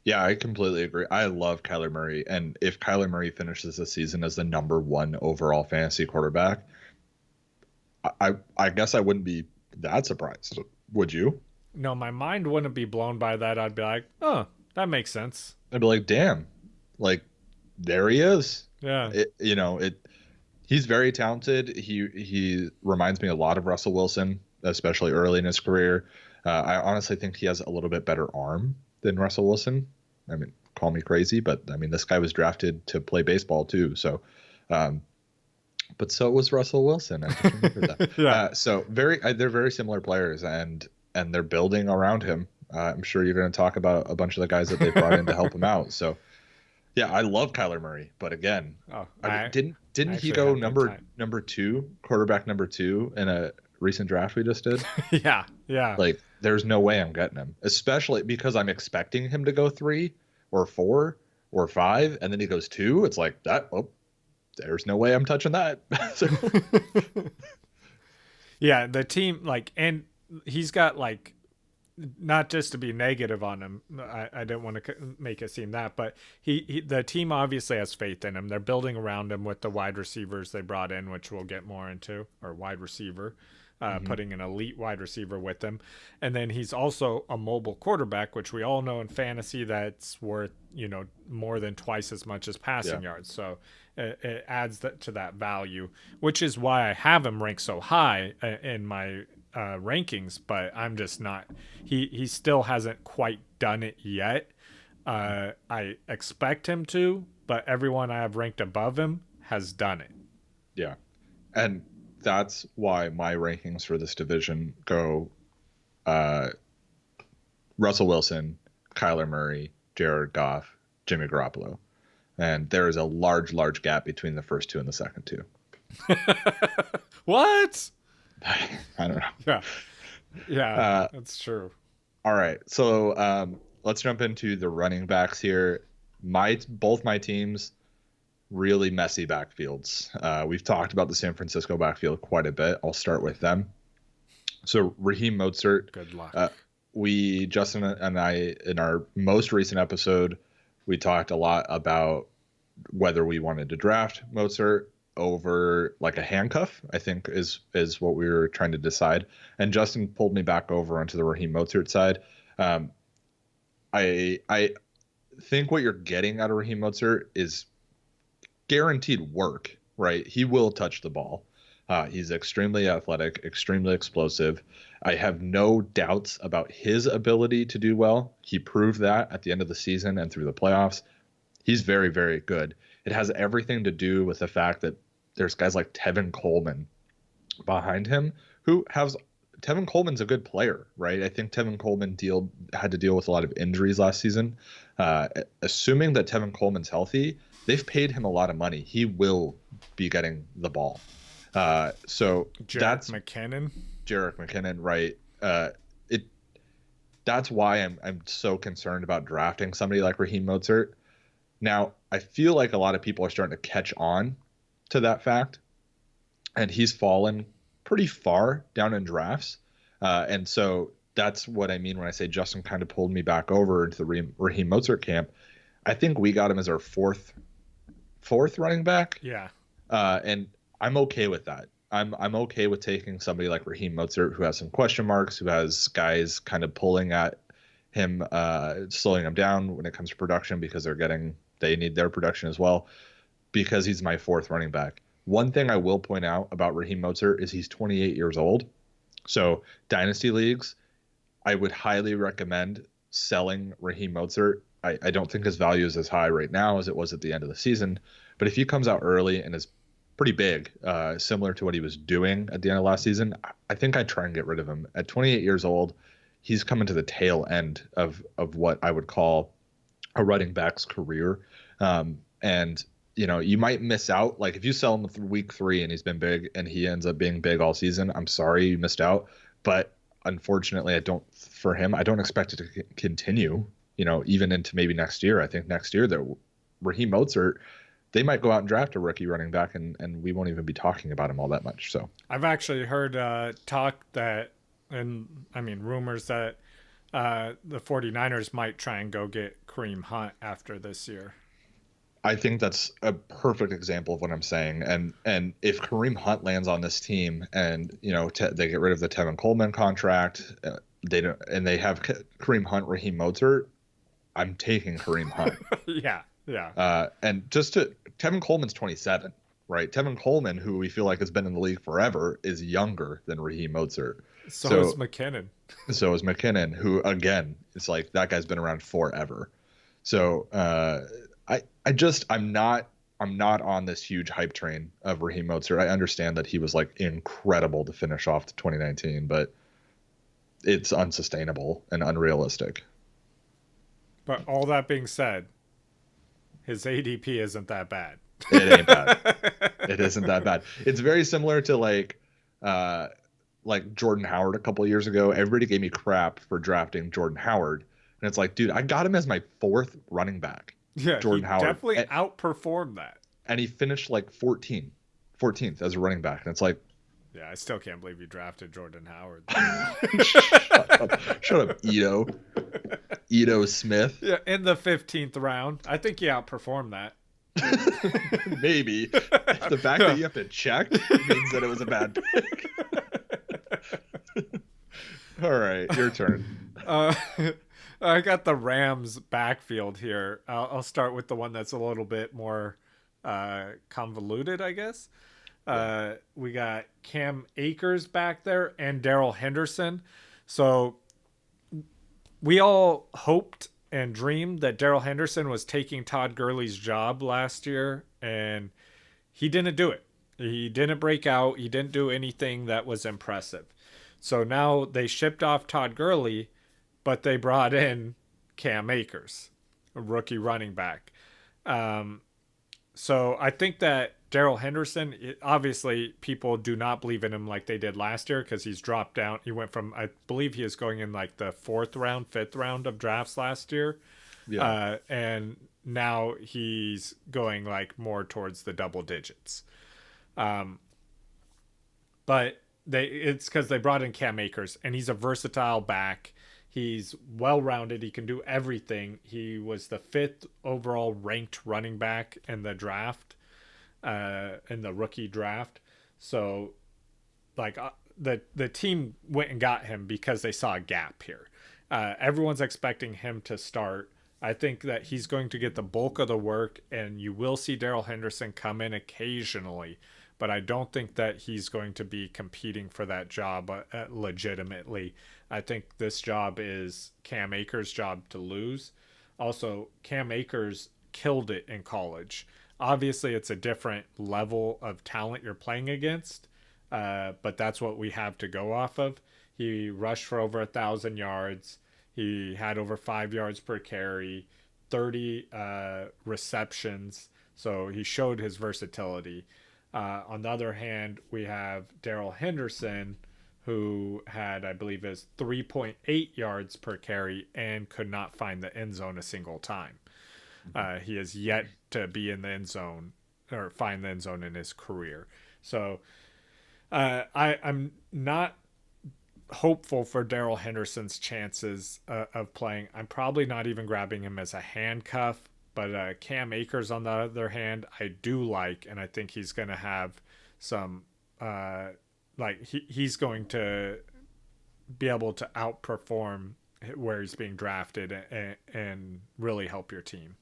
Yeah, I completely agree. I love Kyler Murray, and if Kyler Murray finishes the season as the number 1 overall fantasy quarterback, I guess I wouldn't be that surprised. Would you? No, my mind wouldn't be blown by that. I'd be like, oh, that makes sense. I'd be like, damn, like there he is. Yeah. He's very talented. He reminds me a lot of Russell Wilson, especially early in his career. I honestly think he has a little bit better arm than Russell Wilson. I mean, call me crazy, but I mean, this guy was drafted to play baseball too. So, but so was Russell Wilson. I just remember that. Yeah. So they're very similar players, and they're building around him. I'm sure you're going to talk about a bunch of the guys that they brought in to help him out. So, yeah, I love Kyler Murray, but again, didn't he go number 2, quarterback number 2 in a recent draft we just did? Yeah. Yeah. Like, there's no way I'm getting him, especially because I'm expecting him to go 3 or 4 or 5, and then he goes 2. It's like that. Oh, there's no way I'm touching that. So, yeah. The team, like, and he's got like, not just to be negative on him, I didn't want to make it seem that, but the team obviously has faith in him. They're building around him with the wide receivers they brought in, which we'll get more into, or wide receiver, putting an elite wide receiver with him. And then he's also a mobile quarterback, which we all know in fantasy that's worth, more than twice as much as passing yards. So it adds to that value, which is why I have him ranked so high in my rankings, but I'm just not. He still hasn't quite done it yet. I expect him to, but everyone I have ranked above him has done it. Yeah, and that's why my rankings for this division go Russell Wilson, Kyler Murray, Jared Goff, Jimmy Garoppolo, and there is a large gap between the first 2 and the second 2. What? I don't know. Yeah, that's true. All right. So let's jump into the running backs here. Both my teams really messy backfields. We've talked about the San Francisco backfield quite a bit. I'll start with them. So Raheem Mostert, Good uh, luck. Justin and I, in our most recent episode, we talked a lot about whether we wanted to draft Mostert over like a handcuff, I think is what we were trying to decide. And Justin pulled me back over onto the Raheem Mostert side. Um, I think what you're getting out of Raheem Mostert is guaranteed work, right? He will touch the ball. He's extremely athletic, extremely explosive. I have no doubts about his ability to do well. He proved that at the end of the season and through the playoffs. He's very, very good. It has everything to do with the fact that there's guys like Tevin Coleman behind him who has Tevin Coleman's a good player, right? I think Tevin Coleman had to deal with a lot of injuries last season. Assuming that Tevin Coleman's healthy, they've paid him a lot of money. He will be getting the ball. So Jarek that's McKinnon. Jerick McKinnon, right? It That's why I'm so concerned about drafting somebody like Raheem Mostert. Now, I feel like a lot of people are starting to catch on to that fact, and he's fallen pretty far down in drafts. And so that's what I mean when I say Justin kind of pulled me back over into the Raheem Mostert camp. I think we got him as our fourth running back, Yeah. and I'm okay with that. I'm okay with taking somebody like Raheem Mostert who has some question marks, who has guys kind of pulling at him, slowing him down when it comes to production because they need their production as well, because he's my fourth running back. One thing I will point out about Raheem Mostert is he's 28 years old. So dynasty leagues, I would highly recommend selling Raheem Mostert. I don't think his value is as high right now as it was at the end of the season, but if he comes out early and is pretty big, similar to what he was doing at the end of last season, I think I'd try and get rid of him. At 28 years old, he's coming to the tail end of what I would call a running back's career. And you might miss out. Like if you sell him through week 3 and he's been big and he ends up being big all season, I'm sorry you missed out. But unfortunately, I don't expect it to continue, even into maybe next year. I think next year that Raheem Mostert, they might go out and draft a rookie running back and we won't even be talking about him all that much. So I've actually heard talk that, and I mean rumors that the 49ers might try and go get Kareem Hunt after this year. I think that's a perfect example of what I'm saying. And if Kareem Hunt lands on this team, and they get rid of the Tevin Coleman contract, they have Kareem Hunt, Raheem Mostert, I'm taking Kareem Hunt. Yeah, yeah. And Tevin Coleman's 27, right? Tevin Coleman, who we feel like has been in the league forever, is younger than Raheem Mostert. So is McKinnon. So is McKinnon, who again, it's like that guy's been around forever. So I'm not on this huge hype train of Raheem Mostert. I understand that he was like incredible to finish off the 2019, but it's unsustainable and unrealistic. But all that being said, his ADP isn't that bad. It ain't bad. It isn't that bad. It's very similar to like Jordan Howard a couple of years ago. Everybody gave me crap for drafting Jordan Howard, and it's like, dude, I got him as my fourth running back. Yeah, Jordan Howard definitely outperformed that. And he finished like 14th as a running back, and it's like, yeah, I still can't believe you drafted Jordan Howard. Shut up, Ito Smith. Yeah, in the 15th round, I think you outperformed that. Maybe the fact that you have to check means that it was a bad pick. All right, your turn. I got the Rams backfield here. I'll start with the one that's a little bit more convoluted, I guess. We got Cam Akers back there and Darrell Henderson. So we all hoped and dreamed that Darrell Henderson was taking Todd Gurley's job last year, and he didn't do it. He didn't break out. He didn't do anything that was impressive. So now they shipped off Todd Gurley, but they brought in Cam Akers, a rookie running back. So I think that Daryl Henderson, obviously people do not believe in him like they did last year because he's dropped down. He went from, I believe he is going in like the fourth round, fifth round of drafts last year. Yeah. And now he's going like more towards the double digits. But it's because they brought in Cam Akers, and he's a versatile back. He's well rounded. He can do everything. He was the fifth overall ranked running back in the draft, in the rookie draft. So, like the team went and got him because they saw a gap here. Everyone's expecting him to start. I think that he's going to get the bulk of the work, and you will see Daryl Henderson come in occasionally, but I don't think that he's going to be competing for that job legitimately. I think this job is Cam Akers' job to lose. Also, Cam Akers killed it in college. Obviously, it's a different level of talent you're playing against, but that's what we have to go off of. He rushed for over 1,000 yards. He had over 5 yards per carry, 30 receptions. So he showed his versatility. On the other hand, we have Daryl Henderson, who had, I believe, is 3.8 yards per carry and could not find the end zone a single time. He has yet to be in the end zone or find the end zone in his career. So I'm not hopeful for Daryl Henderson's chances of playing. I'm probably not even grabbing him as a handcuff, but Cam Akers, on the other hand, I do like, and I think he's going to have some, he's going to be able to outperform where he's being drafted and really help your team.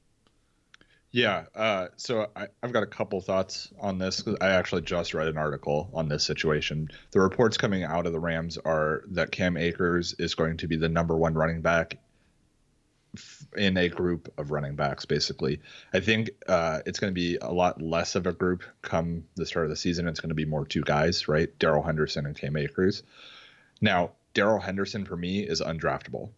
Yeah, so I've got a couple thoughts on this. I actually just read an article on this situation. The reports coming out of the Rams are that Cam Akers is going to be the number one running back in a group of running backs, basically. I think it's going to be a lot less of a group come the start of the season. It's going to be more two guys, right? Daryl Henderson and Cam Akers. Now, Daryl Henderson, for me, is undraftable.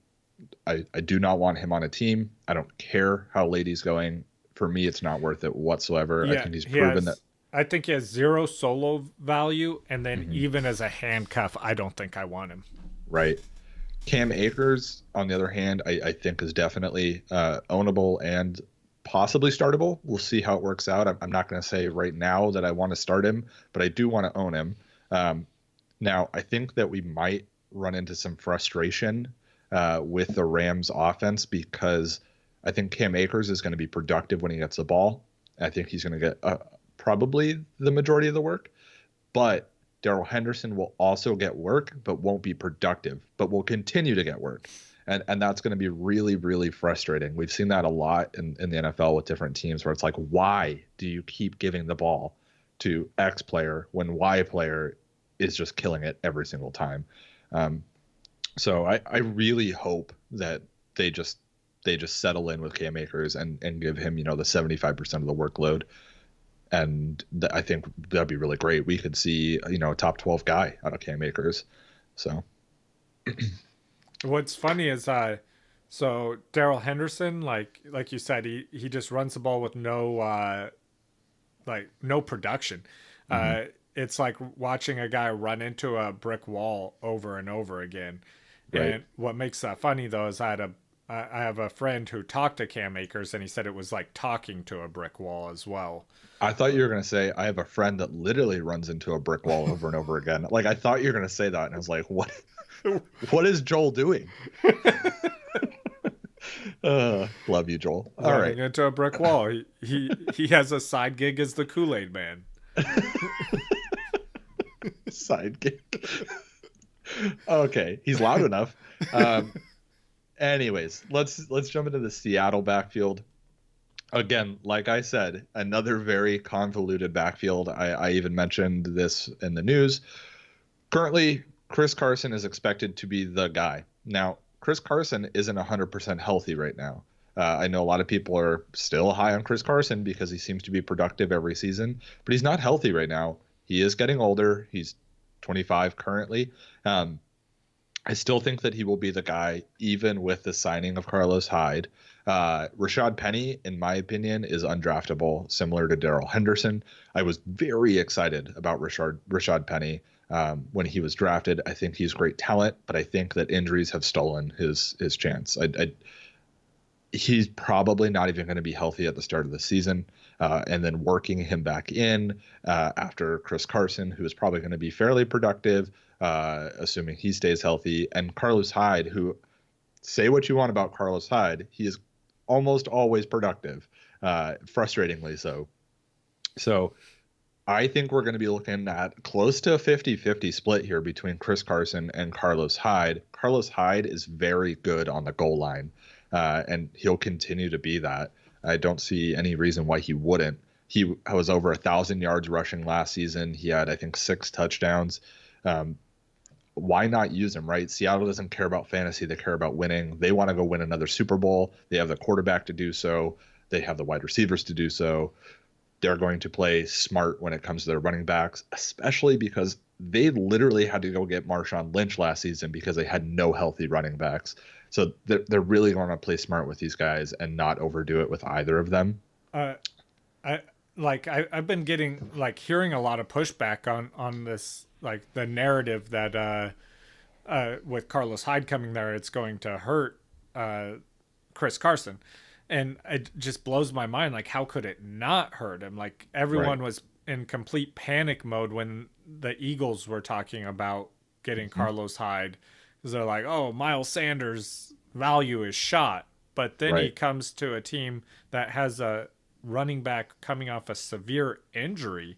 I do not want him on a team. I don't care how late he's going. For me, it's not worth it whatsoever. Yeah, I think he's proven that. I think he has zero solo value, and then even as a handcuff, I don't think I want him. Right. Cam Akers, on the other hand, I think is definitely ownable and possibly startable. We'll see how it works out. I'm not going to say right now that I want to start him, but I do want to own him. Now, I think that we might run into some frustration with the Rams offense because I think Cam Akers is going to be productive when he gets the ball. I think he's going to get probably the majority of the work, but Daryl Henderson will also get work, but won't be productive, but will continue to get work. And that's going to be really, really frustrating. We've seen that a lot in the NFL with different teams where it's like, why do you keep giving the ball to X player when Y player is just killing it every single time? So I really hope that they just settle in with Cam Akers and give him, the 75% of the workload. And I think that'd be really great. We could see, a top 12 guy out of Cam Akers. So what's funny is so Daryl Henderson, like you said, he just runs the ball with no production. It's like watching a guy run into a brick wall over and over again. Right. And what makes that funny though is I have a friend who talked to Cam Akers, and he said it was like talking to a brick wall as well. I thought you were going to say, I have a friend that literally runs into a brick wall over and over again. Like, I thought you were going to say that, and I was like, what is Joel doing? Love you, Joel. All running right. into a brick wall. He has a side gig as the Kool-Aid Man. Side gig. Okay, he's loud enough. Anyways, let's jump into the Seattle backfield. Again, like I said, another very convoluted backfield. I even mentioned this in the news. Currently, Chris Carson is expected to be the guy. Now, Chris Carson isn't 100% healthy right now. I know a lot of people are still high on Chris Carson because he seems to be productive every season, but he's not healthy right now. He is getting older. He's 25 currently. I still think that he will be the guy, even with the signing of Carlos Hyde. Rashad Penny, in my opinion, is undraftable, similar to Darrell Henderson. I was very excited about Rashad Penny when he was drafted. I think he's great talent, but I think that injuries have stolen his chance. He's probably not even going to be healthy at the start of the season. And then working him back in after Chris Carson, who is probably going to be fairly productive, assuming he stays healthy, and Carlos Hyde, who, say what you want about Carlos Hyde, he is almost always productive, frustratingly so. So I think we're going to be looking at close to a 50-50 split here between Chris Carson and Carlos Hyde. Carlos Hyde is very good on the goal line, and he'll continue to be that. I don't see any reason why he wouldn't. He was over 1,000 yards rushing last season. He had, I think, 6 touchdowns. Why not use him, right? Seattle doesn't care about fantasy. They care about winning. They want to go win another Super Bowl. They have the quarterback to do so. They have the wide receivers to do so. They're going to play smart when it comes to their running backs, especially because they literally had to go get Marshawn Lynch last season because they had no healthy running backs. So they're really going to play smart with these guys and not overdo it with either of them. I've been getting hearing a lot of pushback on this, like the narrative that with Carlos Hyde coming there, it's going to hurt Chris Carson. And it just blows my mind. Like, how could it not hurt him? Like, everyone was in complete panic mode when the Eagles were talking about getting Carlos Hyde, because they're like, oh, Miles Sanders' value is shot. But then he comes to a team that has a running back coming off a severe injury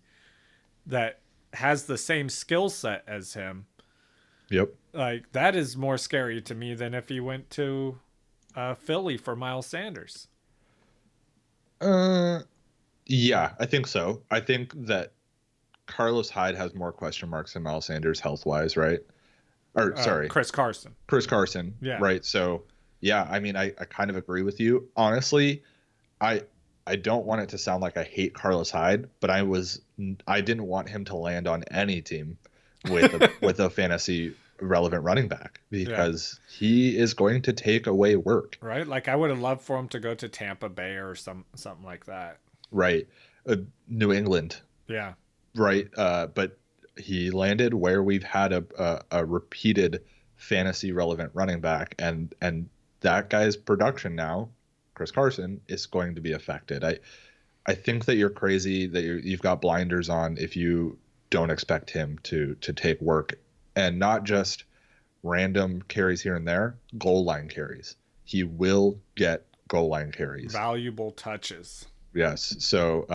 that has the same skill set as him. Yep. Like, that is more scary to me than if he went to Philly for Miles Sanders. Yeah, I think so. I think that Carlos Hyde has more question marks than Miles Sanders health wise, right? Or sorry, Chris Carson. Chris Carson. Yeah. Right. So yeah, I mean, I kind of agree with you. Honestly, I I don't want it to sound like I hate Carlos Hyde, but I didn't want him to land on any team with a fantasy relevant running back because he is going to take away work. Right? Like, I would have loved for him to go to Tampa Bay or something like that. Right. New England. Yeah. Right. But he landed where we've had a repeated fantasy relevant running back, and that guy's production now, Chris Carson, is going to be affected. I think that you're crazy that you've got blinders on if you don't expect him to take work, and not just random carries here and there, goal line carries. He will get goal line carries. Valuable touches. Yes. So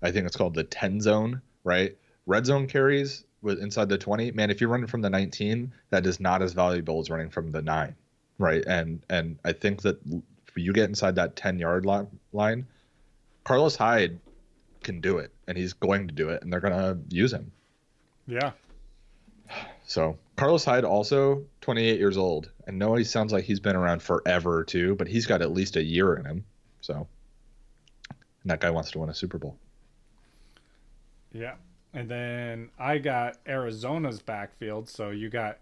I think it's called the 10 zone, right? Red zone carries with inside the 20. Man, if you're running from the 19, that is not as valuable as running from the 9, right? And I think that if you get inside that 10-yard line, Carlos Hyde can do it, and he's going to do it, and they're going to use him. Yeah. So Carlos Hyde, also 28 years old. I know he sounds like he's been around forever too, but he's got at least a year in him. So, and that guy wants to win a Super Bowl. Yeah. And then I got Arizona's backfield. So you got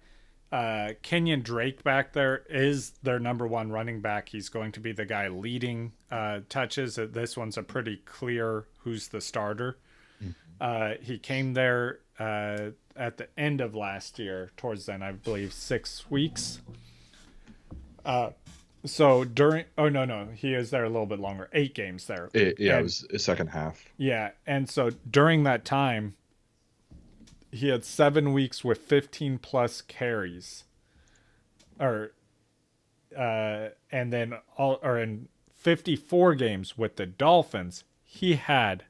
Kenyon Drake back there is their number one running back. He's going to be the guy leading touches. This one's a pretty clear who's the starter. He came there at the end of last year, towards then, I believe 6 weeks. So during, he is there a little bit longer, 8 games there. It was a second half. Yeah, and so during that time, he had 7 weeks with 15 plus carries, and then in 54 games with the Dolphins, he had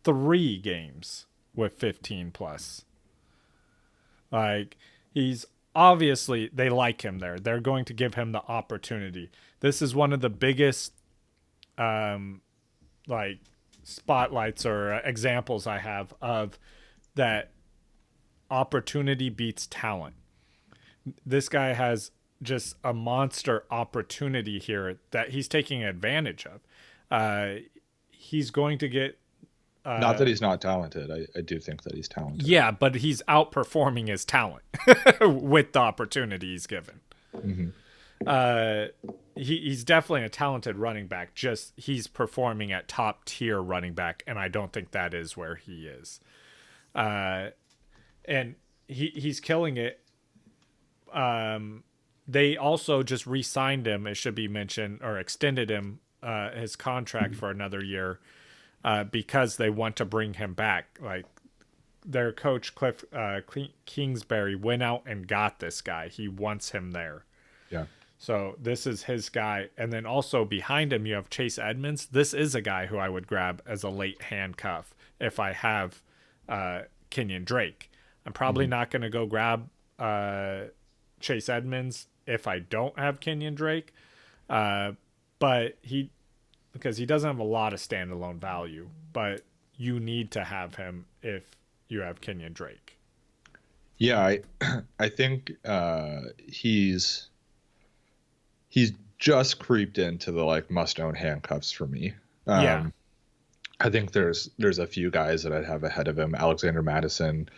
3 games with 15 plus. Like, he's obviously, they like him there. They're going to give him the opportunity. This is one of the biggest spotlights or examples I have of that opportunity beats talent. This guy has just a monster opportunity here that he's taking advantage of. He's going to get Not that he's not talented. I do think that he's talented. Yeah, but he's outperforming his talent with the opportunity he's given. Hmm. Uh, he's definitely a talented running back. Just he's performing at top tier running back, and I don't think that is where he is. And he's killing it. They also just re-signed him. It should be mentioned, or extended him his contract for another year because they want to bring him back. Like their coach Cliff Kingsbury went out and got this guy. He wants him there. Yeah. So this is his guy. And then also behind him, you have Chase Edmonds. This is a guy who I would grab as a late handcuff if I have Kenyon Drake. I'm probably not going to go grab Chase Edmonds if I don't have Kenyon Drake. But because he doesn't have a lot of standalone value, but you need to have him if you have Kenyon Drake. Yeah, I think he's just creeped into the like must-own handcuffs for me. Yeah. I think there's a few guys that I'd have ahead of him. Alexander Madison,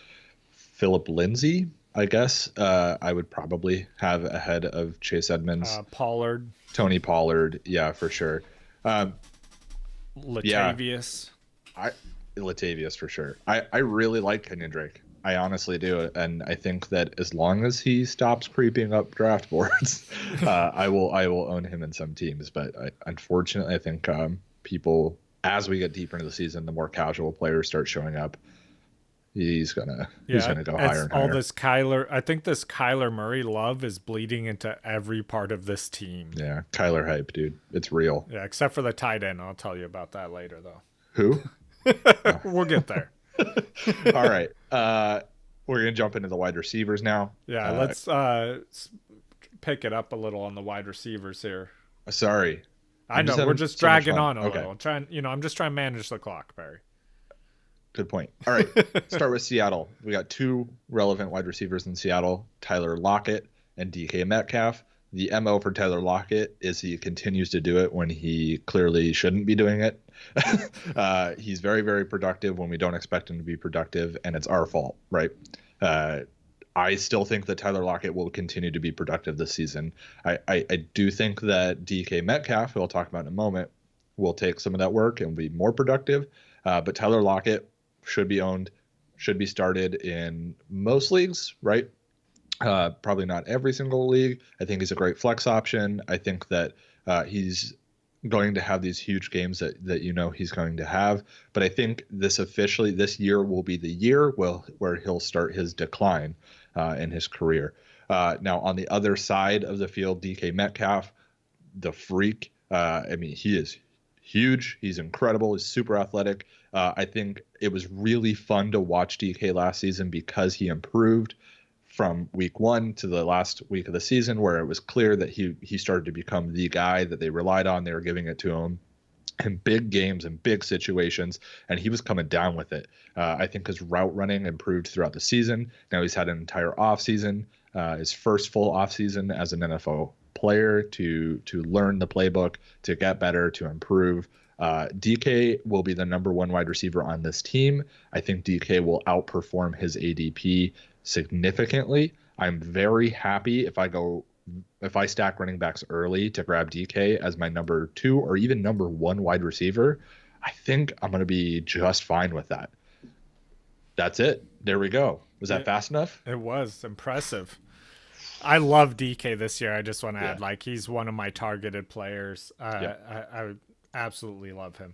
Philip Lindsay, I guess I would probably have ahead of Chase Edmonds. Pollard. Tony Pollard, yeah, for sure. Latavius. Yeah, Latavius for sure. I really like Kenyon Drake. I honestly do, and I think that as long as he stops creeping up draft boards, I will own him in some teams. But unfortunately, I think people, as we get deeper into the season, the more casual players start showing up. He's gonna go higher and higher. All this Kyler. I think this Kyler Murray love is bleeding into every part of this team. Yeah, Kyler hype, dude. It's real. Yeah, except for the tight end. I'll tell you about that later, though. Who? We'll get there. All right. We're going to jump into the wide receivers now. Yeah, let's pick it up a little on the wide receivers here. Sorry. I know, we're just dragging on a little. I'm just trying to manage the clock, Barry. Good point. All right. Start with Seattle. We got two relevant wide receivers in Seattle, Tyler Lockett and DK Metcalf. The MO for Tyler Lockett is he continues to do it when he clearly shouldn't be doing it. He's very, very productive when we don't expect him to be productive, and it's our fault, right? I still think that Tyler Lockett will continue to be productive this season. I do think that DK Metcalf, who I'll talk about in a moment, will take some of that work and be more productive. But Tyler Lockett should be owned, should be started in most leagues, right? Probably not every single league. I think he's a great flex option. I think that he's going to have these huge games that he's going to have. But I think this year will be the year where he'll start his decline in his career. Now, on the other side of the field, DK Metcalf, the freak. He is huge. He's incredible. He's super athletic. I think it was really fun to watch DK last season because he improved from week 1 to the last week of the season, where it was clear that he started to become the guy that they relied on. They were giving it to him in big games and big situations, and he was coming down with it. I think his route running improved throughout the season. Now he's had an entire offseason, his first full offseason as an NFL player to learn the playbook, to get better, to improve. DK will be the number 1 wide receiver on this team. I think DK will outperform his ADP significantly. I'm very happy if I stack running backs early to grab DK as my number 2 or even number 1 wide receiver. I think I'm going to be just fine with that. That's it. There we go. Was that fast enough? It was impressive. I love DK this year. I just want to add, he's one of my targeted players. I absolutely love him.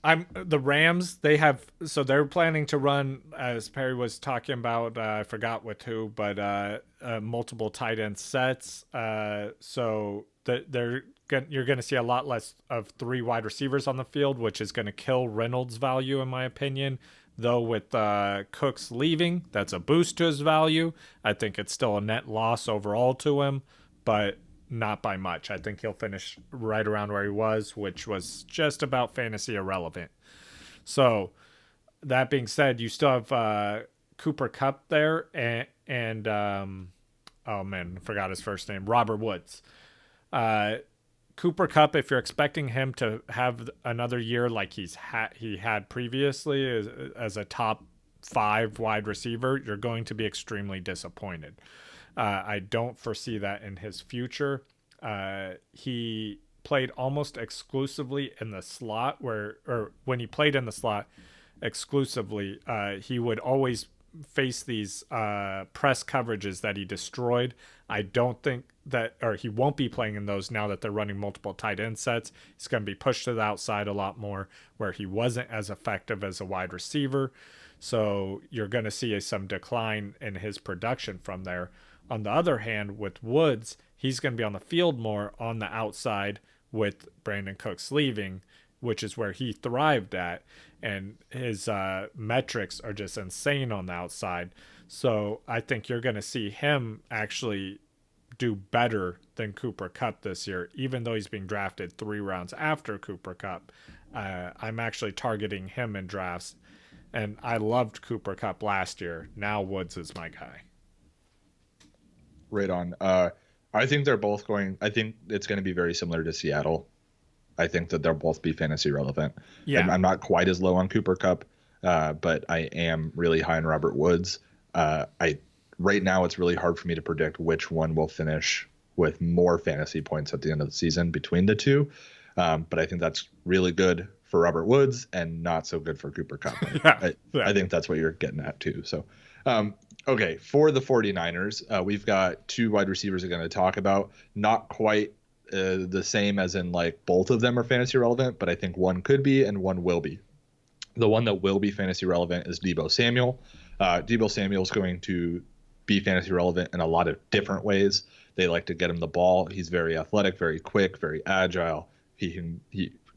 The Rams, they're planning to run, as Perry was talking about, I forgot with who, but multiple tight end sets. So you're going to see a lot less of 3 wide receivers on the field, which is going to kill Reynolds' value, in my opinion. Though with Cooks leaving, that's a boost to his value. I think it's still a net loss overall to him, but not by much. I think he'll finish right around where he was, which was just about fantasy irrelevant. So that being said, you still have Cooper Kupp there and oh man, I forgot his first name, Robert Woods. Cooper Kupp, if you're expecting him to have another year like he had previously as a top 5 wide receiver, you're going to be extremely disappointed. I don't foresee that in his future. He played almost exclusively in the slot, or when he played in the slot exclusively, he would always face these press coverages that he destroyed. I don't think that, or he won't be playing in those now that they're running multiple tight end sets. He's going to be pushed to the outside a lot more, where he wasn't as effective as a wide receiver. So you're going to see some decline in his production from there. On the other hand, with Woods, he's going to be on the field more on the outside with Brandon Cooks leaving, which is where he thrived at. And his metrics are just insane on the outside. So I think you're going to see him actually do better than Cooper Kupp this year, even though he's being drafted 3 rounds after Cooper Kupp. I'm actually targeting him in drafts. And I loved Cooper Kupp last year. Now Woods is my guy. Right on. I think they're both going. I think it's going to be very similar to Seattle. I think that they'll both be fantasy relevant. Yeah. I'm not quite as low on Cooper Kupp, but I am really high on Robert Woods. Right now it's really hard for me to predict which one will finish with more fantasy points at the end of the season between the two. But I think that's really good for Robert Woods and not so good for Cooper Kupp. I think that's what you're getting at too. So, okay, for the 49ers, we've got 2 wide receivers we're going to talk about. Not quite the same as in like both of them are fantasy relevant, but I think one could be and one will be. The one that will be fantasy relevant is Deebo Samuel. Deebo Samuel is going to be fantasy relevant in a lot of different ways. They like to get him the ball. He's very athletic, very quick, very agile. He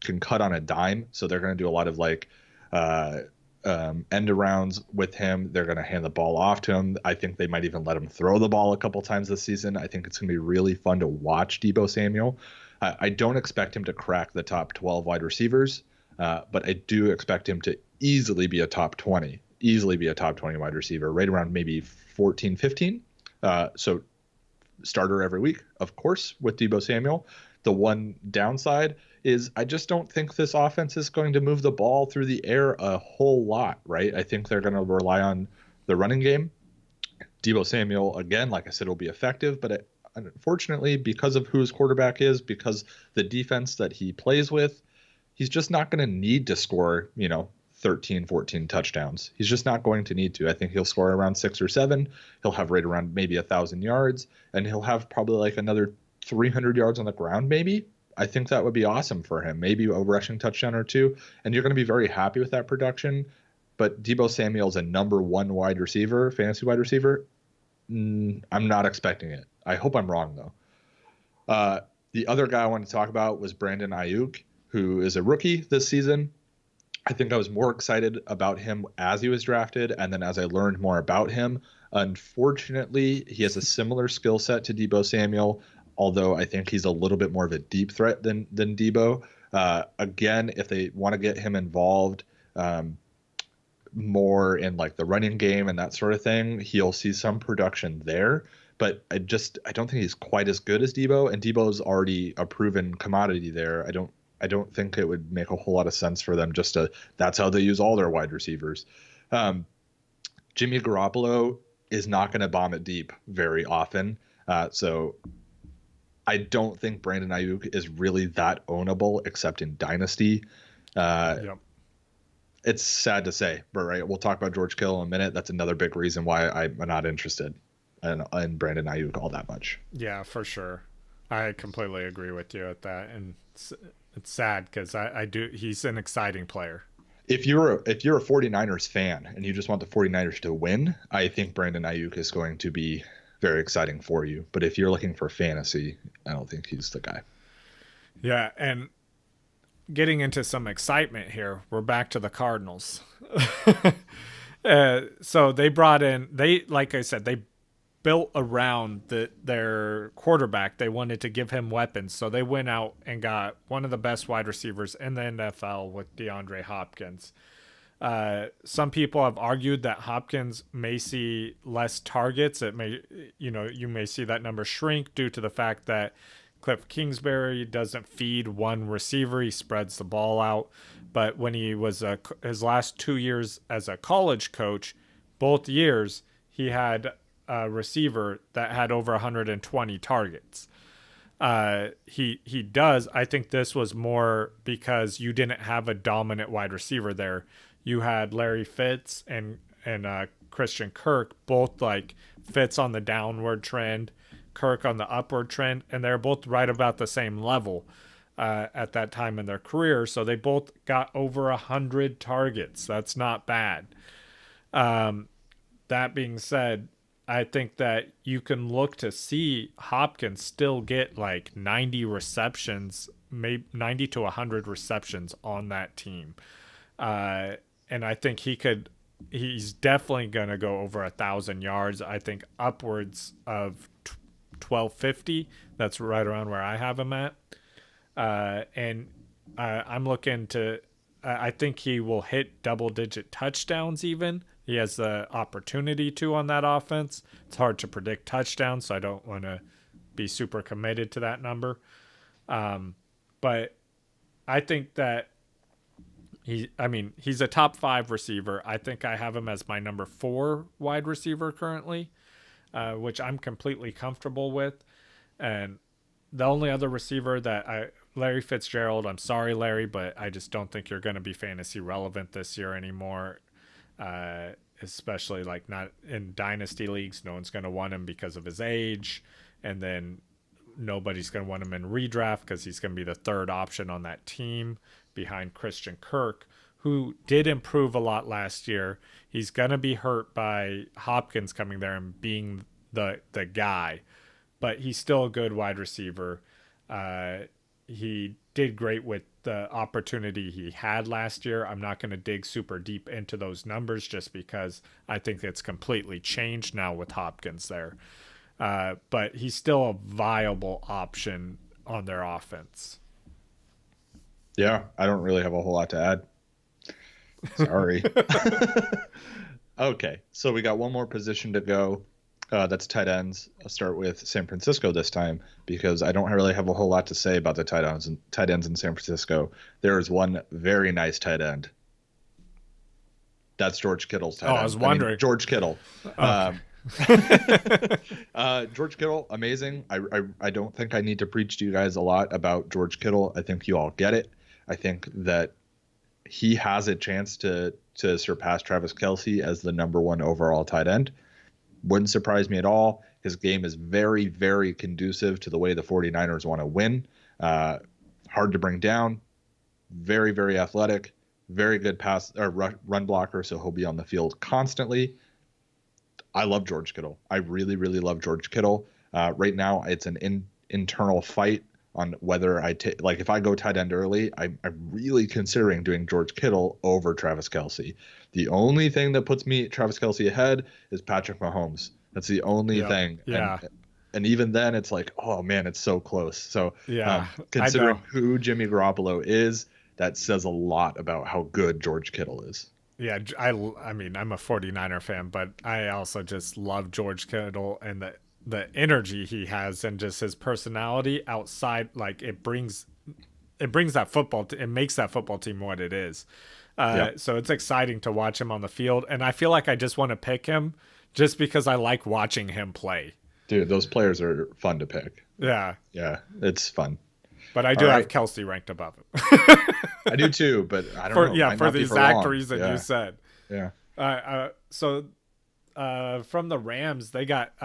can cut on a dime. So they're going to do a lot of like end arounds with him. They're going to hand the ball off to him. I think they might even let him throw the ball a couple times this season. I think it's going to be really fun to watch Deebo Samuel. I don't expect him to crack the top 12 wide receivers, but I do expect him to easily be a top 20 wide receiver, right around maybe 14, 15. So starter every week, of course, with Deebo Samuel. The one downside is I just don't think this offense is going to move the ball through the air a whole lot, right? I think they're going to rely on the running game. Deebo Samuel, again, like I said, will be effective, but unfortunately, because of who his quarterback is, because the defense that he plays with, he's just not going to need to score, 13, 14 touchdowns. He's just not going to need to. I think he'll score around 6 or 7. He'll have right around maybe 1,000 yards, and he'll have probably like another 300 yards on the ground, maybe. I think that would be awesome for him. Maybe a rushing touchdown or 2, and you're going to be very happy with that production. But Deebo Samuel's a number 1 wide receiver, fantasy wide receiver. I'm not expecting it. I hope I'm wrong, though. The other guy I wanted to talk about was Brandon Ayuk, who is a rookie this season. I think I was more excited about him as he was drafted, and then as I learned more about him. Unfortunately, he has a similar skill set to Deebo Samuel, although I think he's a little bit more of a deep threat than Deebo. Again, if they want to get him involved more in like the running game and that sort of thing, he'll see some production there. But I don't think he's quite as good as Deebo, and Deebo's already a proven commodity there. I don't think it would make a whole lot of sense for them that's how they use all their wide receivers. Jimmy Garoppolo is not going to bomb it deep very often. So I don't think Brandon Ayuk is really that ownable except in Dynasty. Yep. It's sad to say, but right, we'll talk about George Kittle in a minute. That's another big reason why I'm not interested in Brandon Ayuk all that much. Yeah, for sure. I completely agree with you at that. And it's sad because he's an exciting player. If you're a 49ers fan and you just want the 49ers to win, I think Brandon Ayuk is going to be very exciting for you. But if you're looking for fantasy, I don't think he's the guy. Yeah, and getting into some excitement here, we're back to the Cardinals. So they brought in, like I said, they built around their quarterback. They wanted to give him weapons. So they went out and got one of the best wide receivers in the NFL with DeAndre Hopkins. Some people have argued that Hopkins may see less targets. You may see that number shrink due to the fact that Cliff Kingsbury doesn't feed one receiver; he spreads the ball out. But when he was his last 2 years as a college coach, both years he had a receiver that had over 120 targets. He does. I think this was more because you didn't have a dominant wide receiver there. You had Larry Fitz and Christian Kirk, both like Fitz on the downward trend, Kirk on the upward trend, and they're both right about the same level at that time in their career. So they both got over 100 targets. That's not bad. That being said, I think that you can look to see Hopkins still get like 90 receptions, maybe 90 to 100 receptions on that team. And I think he's definitely going to go over 1,000 yards. I think upwards of 1,250. That's right around where I have him at. And I'm looking to, I think he will hit double-digit touchdowns even. He has the opportunity to on that offense. It's hard to predict touchdowns, so I don't want to be super committed to that number. But I think that he's a top 5 receiver. I think I have him as my number 4 wide receiver currently, which I'm completely comfortable with. And the only other receiver Larry Fitzgerald, I'm sorry, Larry, but I just don't think you're going to be fantasy relevant this year anymore. Especially like not in dynasty leagues. No one's going to want him because of his age. And then nobody's going to want him in redraft because he's going to be the 3rd option on that team behind Christian Kirk, who did improve a lot last year. He's going to be hurt by Hopkins coming there and being the guy, but he's still a good wide receiver. He did great with the opportunity he had last year. I'm not going to dig super deep into those numbers just because I think it's completely changed now with Hopkins there. But he's still a viable option on their offense. Yeah, I don't really have a whole lot to add. Sorry. Okay, so we got one more position to go. That's tight ends. I'll start with San Francisco this time because I don't really have a whole lot to say about the tight ends in San Francisco. There is one very nice tight end. That's George Kittle's tight end. I was wondering. George Kittle. Okay. George Kittle, amazing. I don't think I need to preach to you guys a lot about George Kittle. I think you all get it. I think that he has a chance to surpass Travis Kelce as the number 1 overall tight end. Wouldn't surprise me at all. His game is very, very conducive to the way the 49ers want to win. Hard to bring down. Very, very athletic. Very good pass or run blocker, so he'll be on the field constantly. I love George Kittle. I really, really love George Kittle. Right now, it's an internal fight on whether if I go tight end early, I'm really considering doing George Kittle over Travis Kelce. The only thing that puts Travis Kelce ahead is Patrick Mahomes. That's the only thing. Yeah. And even then, it's like, oh man, it's so close. So considering who Jimmy Garoppolo is, that says a lot about how good George Kittle is. Yeah, I mean, I'm a 49er fan, but I also just love George Kittle and the energy he has and just his personality outside. Like it brings that football. It makes that football team what it is. So it's exciting to watch him on the field, and I feel like I just want to pick him just because I like watching him play. Dude, those players are fun to pick. Yeah, it's fun. But I do have Kelce ranked above him. I do too, but I don't know. Yeah, for the exact reason you said. Yeah. So from the Rams, they got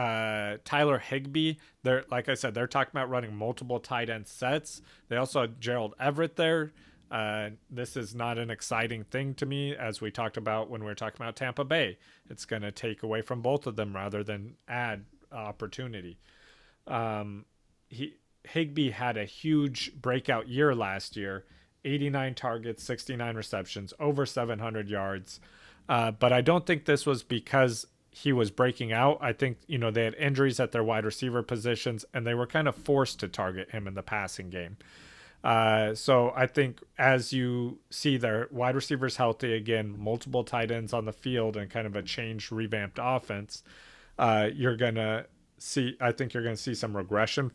Tyler Higbee. They're, like I said, they're talking about running multiple tight end sets. They also had Gerald Everett there. This is not an exciting thing to me, as we talked about when we were talking about Tampa Bay. It's going to take away from both of them rather than add opportunity. Higbee had a huge breakout year last year, 89 targets, 69 receptions, over 700 yards. But I don't think this was because he was breaking out. I think, they had injuries at their wide receiver positions, and they were kind of forced to target him in the passing game. So I think as you see their wide receivers healthy again, multiple tight ends on the field, and kind of a changed, revamped offense, you're going to see some regression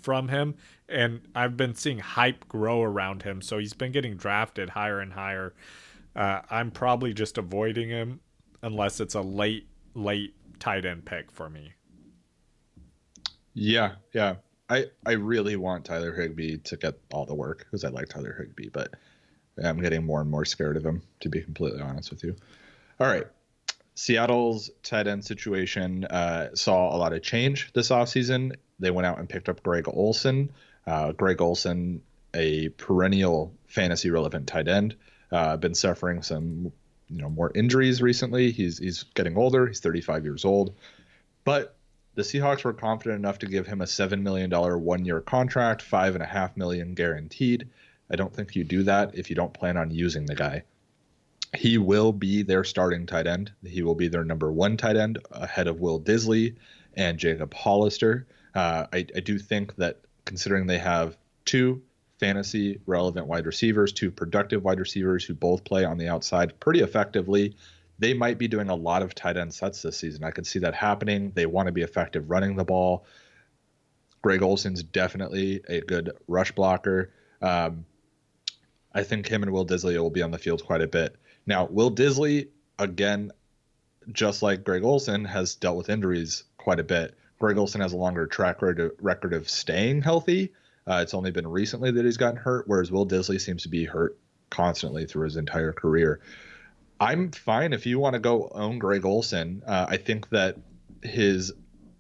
from him, and I've been seeing hype grow around him. So he's been getting drafted higher and higher. I'm probably just avoiding him unless it's a late tight end pick for me. Yeah, yeah. I really want Tyler Higbee to get all the work because I like Tyler Higbee, but I'm getting more and more scared of him, to be completely honest with you. All right. Seattle's tight end situation saw a lot of change this offseason. They went out and picked up Greg Olsen. Greg Olsen, a perennial fantasy relevant tight end, been suffering some more injuries recently. He's getting older. He's 35 years old. But the Seahawks were confident enough to give him a $7 million 1-year contract, $5.5 million guaranteed. I don't think you do that if you don't plan on using the guy. He will be their starting tight end. He will be their number one tight end ahead of Will Disley and Jacob Hollister. I do think that considering they have two fantasy relevant wide receivers, two productive wide receivers who both play on the outside pretty effectively, they might be doing a lot of tight end sets this season. I could see that happening. They want to be effective running the ball. Greg Olsen's definitely a good rush blocker. I think him and Will Disley will be on the field quite a bit. Now, Will Disley, again, just like Greg Olsen, has dealt with injuries quite a bit. Greg Olsen has a longer track record of staying healthy. It's only been recently that he's gotten hurt, whereas Will Disley seems to be hurt constantly through his entire career. I'm fine if you want to go own Greg Olsen. I think that his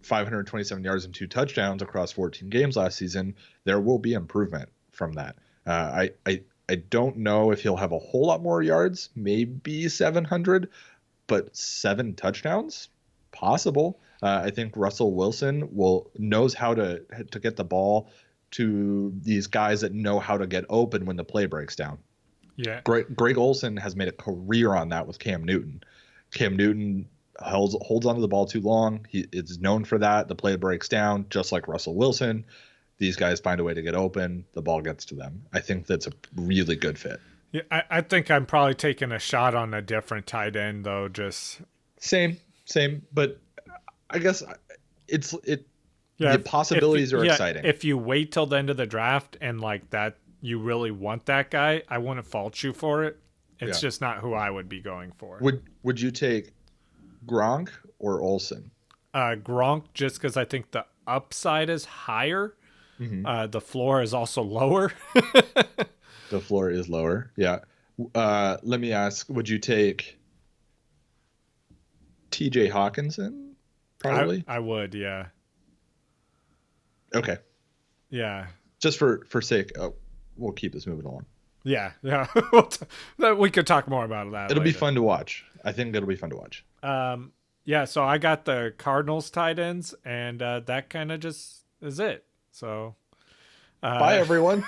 527 yards and 2 touchdowns across 14 games last season, there will be improvement from that. I don't know if he'll have a whole lot more yards, maybe 700, but 7 touchdowns, possible. I think Russell Wilson knows how to get the ball to these guys that know how to get open when the play breaks down. Yeah. Greg Olsen has made a career on that with Cam Newton. Cam Newton holds onto the ball too long. He is known for that. The play breaks down, just like Russell Wilson. These guys find a way to get open. The ball gets to them. I think that's a really good fit. Yeah, I think I'm probably taking a shot on a different tight end though. Just same, but I guess the possibilities are exciting. If you wait till the end of the draft and like that, you really want that guy, I wouldn't fault you for it. It's just not who I would be going for. Would you take Gronk or Olsen? Gronk, just because I think the upside is higher. Mm-hmm. The floor is also lower. The floor is lower. Yeah. Let me ask, would you take TJ Hawkinson? Probably. I would, yeah. Okay. Yeah. Just for sake, we'll keep this moving along. Yeah. We could talk more about that. It'll be fun to watch. I think it'll be fun to watch. Yeah, so I got the Cardinals tight ends, and that kind of just is it. So bye, everyone.